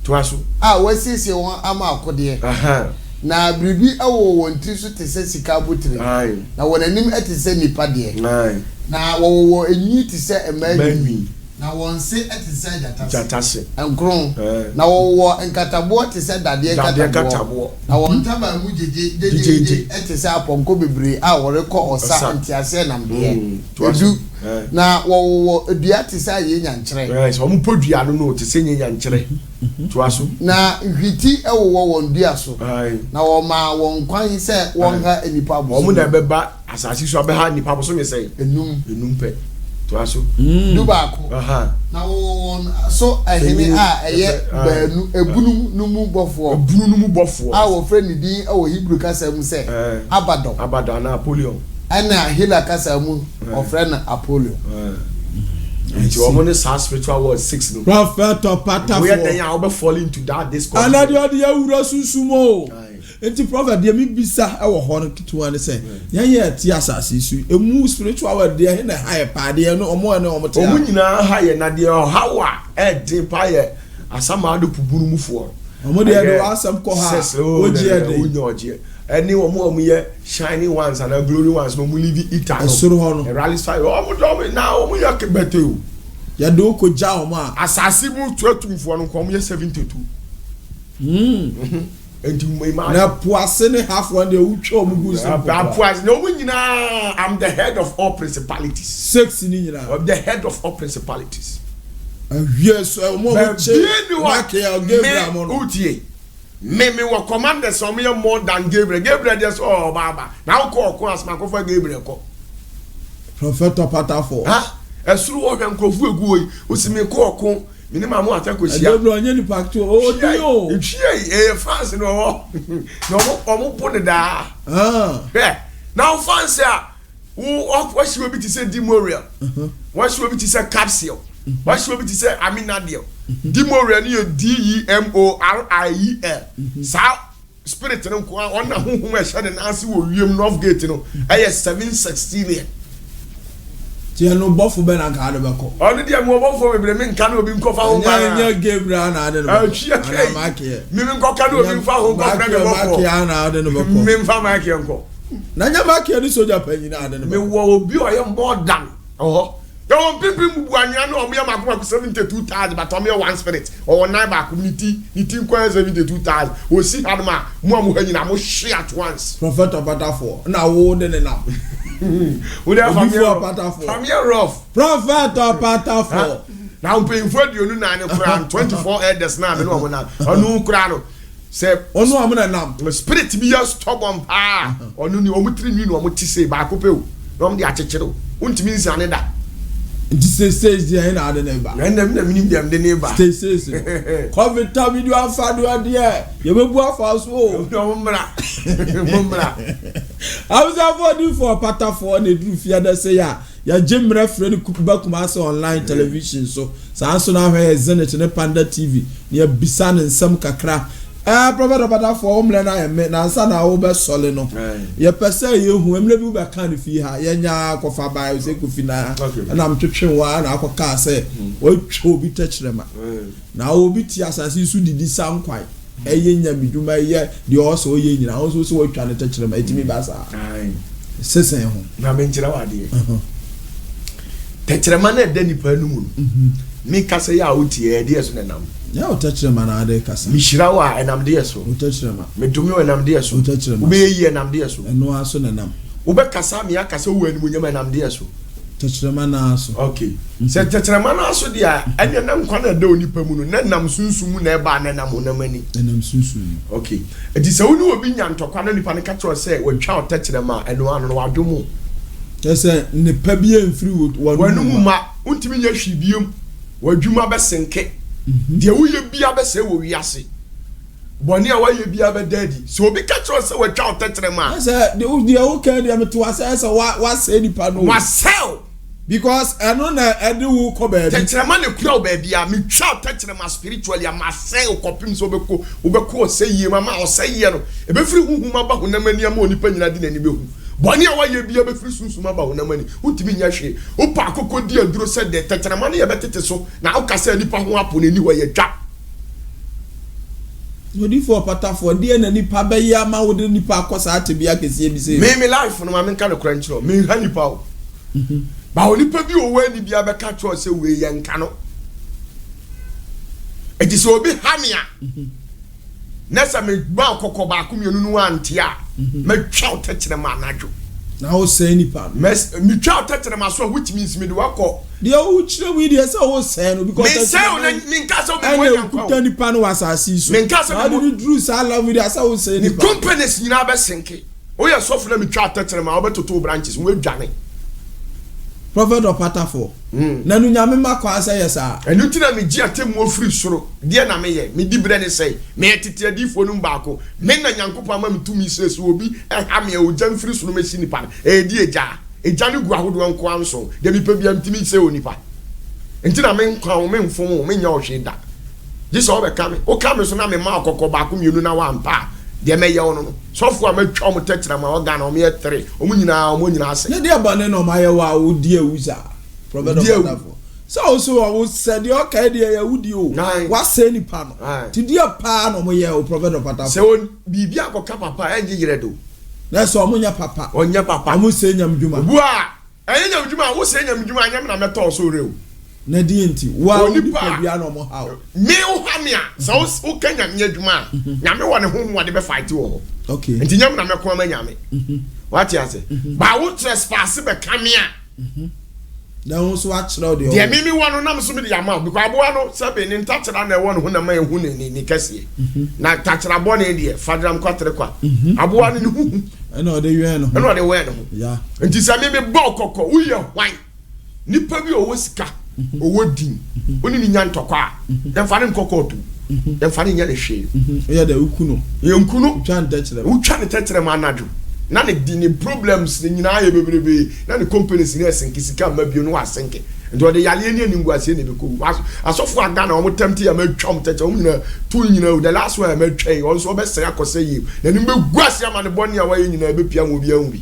to aso
wasisi won ama akode na bribi awo won tri so te say sika botire na won anim ete say nipa de na wo enyi te say emani na wɔn se ɛte sɛ
jatase
nkron na wɔwɔ nkataboɔ te sɛ dadeɛ nkataboɔ na wɔn ntaba mu gyegye ɛte sɛ apɔnkɔ bebree a wɔrekɔ ɔsa ntiase nam deɛ edu na wɔwɔ dua te sɛ ayɛ nyankyerɛ
so wɔn po dua no te sɛ nyankyerɛ to aso
na nhwiti ɛwɔ wɔn dua so na wɔma wɔn kwan sɛ wɔn ha nipa bo
wɔn na bɛba asase so abɛha nipa bo so me sɛ enum pɛ to aso
dubaako na wɔn so ahene a ɛyɛ baanu ebunu numu bɔfoɔ a wɔfrɛ ne din ɛwɔ Hebrew kasa mu sɛ Abaddon
na Apollyon
ɛna Hela kasa mu ɔfrɛ no Apollyon
nti wɔn ne saa spiritual world 6 no
prophet opatafo
we then I will fall into that discourse
ana de awura sunsumo enti prophet de mi bisa ɛwɔ hɔ no ketewa ne sɛ yɛn ti asase su emu spiritual world de na high paade no ɔmo ne ɔmo te
ɔmo nyinaa high na de hawa ɛde pa yɛ asama ado pubunu mufoɔ
ɔmo de asam kɔ ha
ogie any one year shining ones and glory ones no live eternal
no
rally style omo now omo yak beto
ya do ko ja omo
asase mu 22 fo no kom ye 72 enti mo
na poase ne half one de utwa omo gu so
poase no omo nyina I'm the head of all principalities
6 ni nyina
I'm the head of all principalities
yes omo che make Gabriel mo no
me were commanders some more than Gabriel just baba now call as my for Gabriel ko
prophet opatafo
esuru wo hwe nkofu egu yi osime ko minimum atako sia
Gabriel onye ni pacto dio
fans no omo pone da now fans what she will be to say Demorial what she will be to say Capsule what she will be to say Aminadiel Demorial ni Demoriel sa spirit no ko on na honhom e hye na ase wo wiem North Gate no eye 716
ti no bofo be na ka de be ko
on dia mo bofo bebre me nka na obi nkofa ho ba
nya Gabriel na ade no
ana make me nkoka na obi nfa ho ba na bofo
na ade no be ko
me nfa make nko
na nya make ni soja panyi na ade no
me wo obi o ye more than there won people mu anya na omo ya makoma 72,000 but omo one spirit or nine back community niti kwa 72,000 o si hadma mo hanyina mo hwe at once
prophet opatafo na wo de ne na
we dey family rough
prophet opatafo
na paying for the onu na ne kura 24 elders na me no omo na onu kura no say
onu omo na nam
spirit be your stubborn onu ni omo tiri ni no omo ti say ba ko pe o no omo de achechero untimi nsiane da
this says the na ade na ba
na minim dem de ne ba
says covid ta video afado ade ye bebu afa so o
mombra
awusa for do for patafo na dru fia da say ya jemre frɛ ba kuma se online television so sanso na hwe Zenith ne Panda TV ne ya bisa ne nsam kakra prophet opatafo omle na ye me na nsa na wo be sole no ye pese ye hu emle bi be kan fi ha ye nya kofa ba yo se kofi na na mtwetwe wa na akoka se wo twa obi techrema na obi ti asase su didi sankwai eye nya biduma ye de oso ye nyina oso so wo twa ne techrema etimi ba sa sesen ho
na me nkyira wade techrema na de nipa nu mu mi kasa ya oti e de so nenam
ya otachirema na ade kasa
mishira wa enam de so
otachirema
medumi wa enam de so
otachirema
ube yi enam de so
eno aso nenam
ube kasa mi akasa wo animu nyama enam de so
otachirema na aso
okay se otachirema na aso dia anya nam kwa na de onipa mu no nenam sunsumu na eba nenam onamani
nenam sunsumu
okay edi se woni obi nya ntokwa na nipa ne ka tro se watwa otachirema eno ano no wadomu
ese nipa bi emfiri
wanu mu ma untimi nya hwibiem wadwuma besenke de woye bia be se wo wiase boni a woye bia be daddy so obi ka tro se watwa otachirema
ese de wo ka de me to ase wa se nipa no
wa sell
because eno na ede wo ko ba bi
otachirema ne kura ba bia me twa otachirema spiritually am sell kopim so obeko se yie mama o se yie no e be firi huhuma ba honamani am onipa nyina de nani behu boni a woye bia be firi sunsuma ba honamani utimi nya hwe opa akoko di aduro se de otachirema ne ye betete so na o ka se nipa ho apo nani wo ye twa
odi for patafo de na nipa be ya ma wo de nipa akosa ate bia kese bi se
me life no ma me kan kra nchiro me ha nipa o ba onipa bi owe ni bia be ka cho se we ye nka no eti so obi hamia nessa me ba kokko ba ku mienu nu ante a me twa tetire ma anajo
na o say ni pa
me twa tetire ma so which means me de wako
de o chire we de say o say no because
me say o me nka so me
we yan ku ni pa no wasasi so
me nka so
me drew sa love with say o say ni pa
companies nyina be senke o ye so na me twa tetire ma obetoto branches we dwane
prophet opatafo na nu nyame makwa say yes a
enu tina me gi atemu ofiri soro de na me ye me di bre ne say me tete adifo nu baako me na nyankopɔ ma me tumi sesu obi ha me o jam firi soro me si nipa di eja ne gu ahodo nko anso de me pa bia mtimi se onipa ntina me nkwa o me mfom me nya o hwe da ji so be ka me o ka me so na me ma akokɔ baako mienu na wa mpa de me ye ono no sofo a matwa mo tetira ma oga na o me 3 o mu nyina ase
ne de abane no ma ye wa o di awuza prophet opatafo so also o said your kai de ya wudi o wa say ni pa no ti di pa no mo ye o prophet opatafo
se on bibi akoka papa enje yire do
na so omunya papa
onya papa
amu say nyam djuma
bu a nyam djuma wo say nyam djuma nyam na meto so re o
na di enti wa o di pa bia no mo ha
me o ha me a so o kanya me djuma nyame wo ne ho de be fight wo
okay
enti nyam na meko ma nyame what you say ba wo trespass be kamia
na wo so achiro de o
de me wo no na me so me de yama because aboa no sabe ni ntachira na wo no ho na ma ehu ni kase na tachira bo na de fadram kwatere kwa aboa no ni hu
na o de wen no
na o de wen no
ya
enti sa me bo kokko wo ye hwan nipa bi o wo sika o wo din oni ni nya ntokwa dem fa ne kokko tu dem fa ne nya le hwe
ya da ukuno
ye nkuno
twa ntachira
wo twa ne tachira ma anadwo na ne di problems ni nyina ye bebrebe na ne companies ni esenkisika ma bio no asenke ndo de yale ni aningwase ne beko asofo aga na o temti ya matwam teche o nyina tu nyina the last one ma twai on so be sere akose yi na ni megwase ama ne boni a wa ye nyina be pia mo bia hu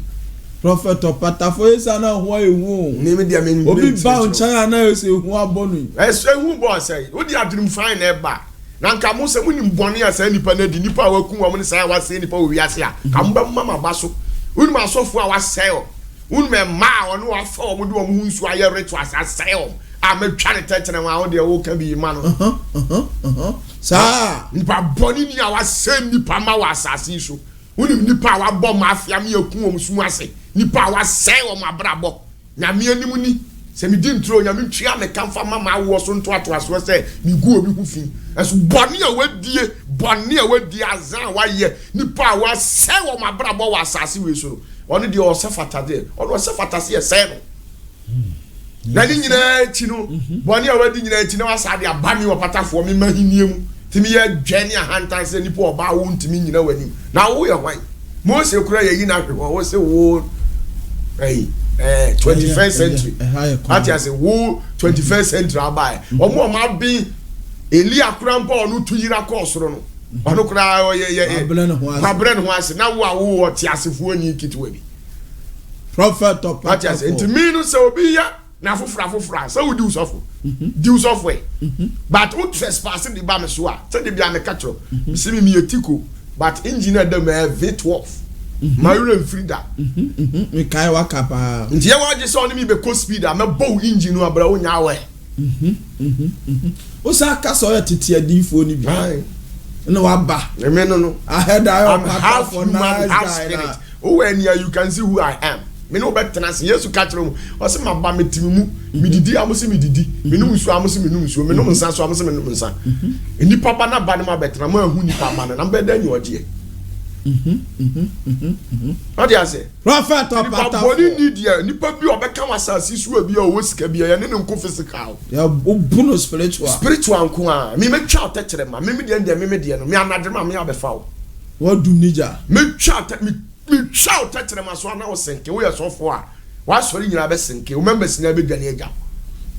prophet opatafo isa na ho ehu
ni me dia me
obi bound chaya na ese hu abonu
hu bo say wo di adrim fine na eba na nka mo se mo nim boni asa nipa na di nipa wa ku wa mo ne sai wa se nipa wo wiase a ka mba mama baso unu asofo a wa sell unu me ma onu wa fa o mo de o mo hunsu aye retu asa sell a me twa ne tetene ma wo de wo ka bi ma no
sa
nipa boni ni a wa se nipa ma wa asase so unu nipa wa bo mafia me eku o mo su ase nipa wa sell o ma brabo nyame anim ni se mi di ntro nyame ntwa me kamfa mama wo so nto ato aso se mi gu obi hu fi eso boni a wadie azan wa ye nipa wa se wo ma brabo wa asase we so ono de o se fatade ono se fatase ye se no na ni nyina ti no boni a wadi nyina ti na wa sade abami wo patafo mi mahinie mu timi ye dwane a hantan se nipa oba wo ntimi nyina wani na wo ye hwan mo se kura ye yi na hwe wo se wo 21st century ati ase wo 21st century abai omo ma bi eli akurampa onu tuyira kosoro no onu kura ye mabre no ase na wo ti asefo ni kitwe bi
prophet of
ati ase ntimi no se obi ya na fofra so we do suffer do suffer but what trespass the ba me so a se de bia me catcho se mi etiko but engineer dem V12 Marina Frida.
Me kai wakapa.
Nti ya waje so ni mi be co speed a me bow engine no abra wonya we.
O sa ka so ya tete adifo ni bi. No waba.
Me no.
Ahead I am
half for nice. Oh when you can see who I am. Me no better na se Yesu ka kire mu. O se maba metimi mu. Mi didi amusi mi didi. Me no nsu amusi me no nsu. Me no nsa so amusi me no nsa. Eni papa na ba ne ma better na ma hu ni papa na be da nyi oje. What do you say?
Prophet of Patafo.
Body need you. Nipa bi obeka wasasi so abi o wosika bi ya ne nko physical.
Ya obuno spiritual.
Spiritual nko a. Me twa tetere ma. Me me de no. Me anadrema me abefa wo.
What do nija?
Me twa tetere ma so na wo senke. Wo ye so fo a. Wa sori nyina be senke. Wo members na be dwane aga.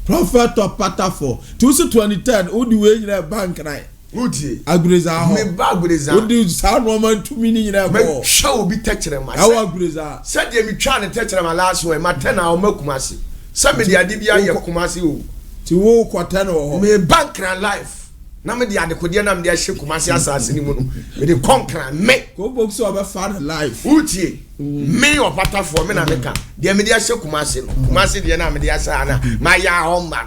Prophet of Patafo. 2023 wo di we nyina bank na.
Uti
agreza ho
me ba agreza
odi sa no man tumi ni nyina
me hwa obi techere ma
se agreza
se de mi twa ne techere ma last one ma 10 na o makumase se me de ade bia ye kumase o
ti wo kwata no ho
me bank na life na me de ade kodie na me de ahye kumase asase ni mu no me de conquer me
ko box o be fa life
uti me opata for me na meka de me de ahye kumase no kumase de na me de ahye na ma ya homma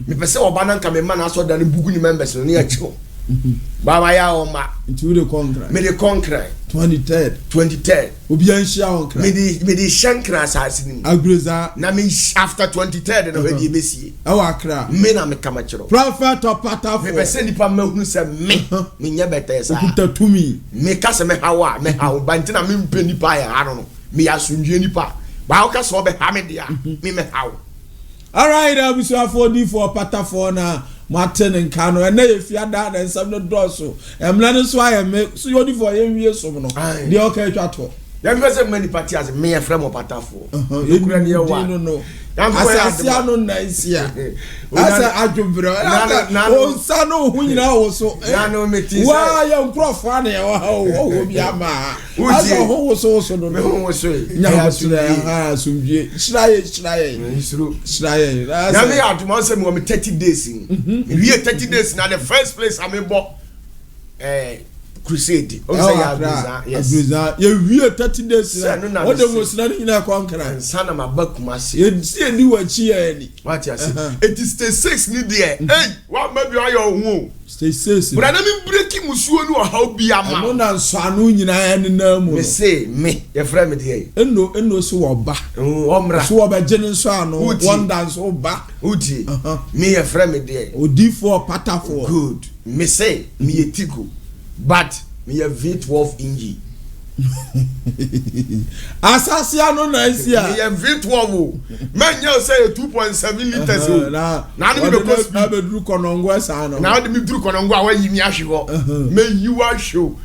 me pese oba na nka me ma na so da ne bugu ni members no ya chiwo baba ya homma
into the concrete
me de concrete 23rd
obi anhia honkra
me de shankra asase ni
Abreza
na me after 23rd na we de besie
awa akra
me na me kama chiro
prophet opata for
me pese nipa mahunu se me nya better sa
okuta tumi
me ka se me hawa me hawo bantina me mpe nipa ya hano no me asundwe nipa ba o ka so be ha me dia me hawo.
All right, abusuafo di for opata for na Martin and Kano and they fiada and some no doso emla no so ayeme so you di for yenwie so no dey okay twato
ya me say many party as me frame opata for
ekura ne wa no asase no nice ya asa adwobro o sa no hu nyina wo so
na no meti
wa ya nkrofo na ya wo bi ama asa ho so no
me ho so
nya sura sumdie shiraye
ya me aduma say me 30 days we 30 days na the first place am bo crusade o say ya
Abreza ye wie 30 days na o de mo sina ni na konkra
sana mabakuma se
ye sie ni wachi ya ni
what you say it is the 6 ni there hey what maybe ayo hu
stay 6
but na me breaking musuo ni o ha obi ama
no na so anu nyina ya ni na mu
me say me your friend me there
eno so oba
omra
so oba jeni so anu one dance oba
uti me your friend me there
odi for pata for
good me say me etiko but me a V12 engine
Asasia no nice ya
me a V12 man you say 2.7 liters
na
me because
na be dru konongo esa no
na me dru konongo awa yi mi ahwe me you a show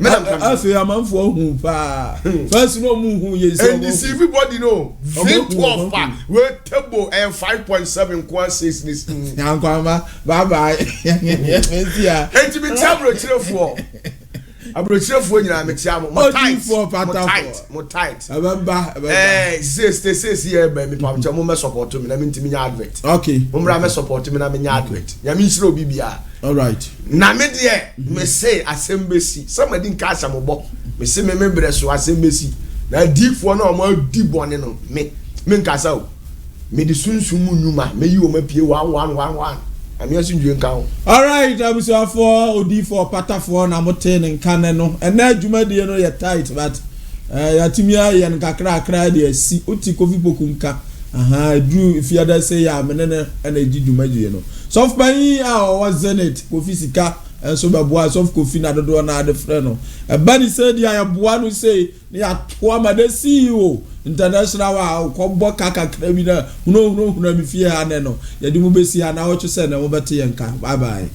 me na
afi amanfo hu pa first no mu hu ye say
and this everybody know V12 pa we table 5.7 quantities this
yankwa bye bye mesia
enti me tabro tirefo abrochirefo nyina me tia mo tight
abamba
says here be me pamcha mo me support me na me ntimi nya advert
okay
mo mra me support me na me nya advert ya me nsiro bibia
all right
na me de me say asembesi somebody nka asambo me say me membre so asembesi na difo na o ma di bone no me nka sa o me di sunsun mu nyuma me yi o ma pie 1111 I'm using you count.
All right, I'm so for odi for pata for na moten nkan no. And na djuma de no ye tight but yatimia ye nkakra de asi oti kofi pokunka. Drew if you other say ya menene energy djuma de no. Soft ban a was Zenit kofi sika so baboa soft kofi na dodo na de frɛ no. Bani said ya boa no say ya toa ma de CEO international wa ko kaka krabi na huno mi fie ane no ye di mu besi ana wo twese na wo bete yenka bye bye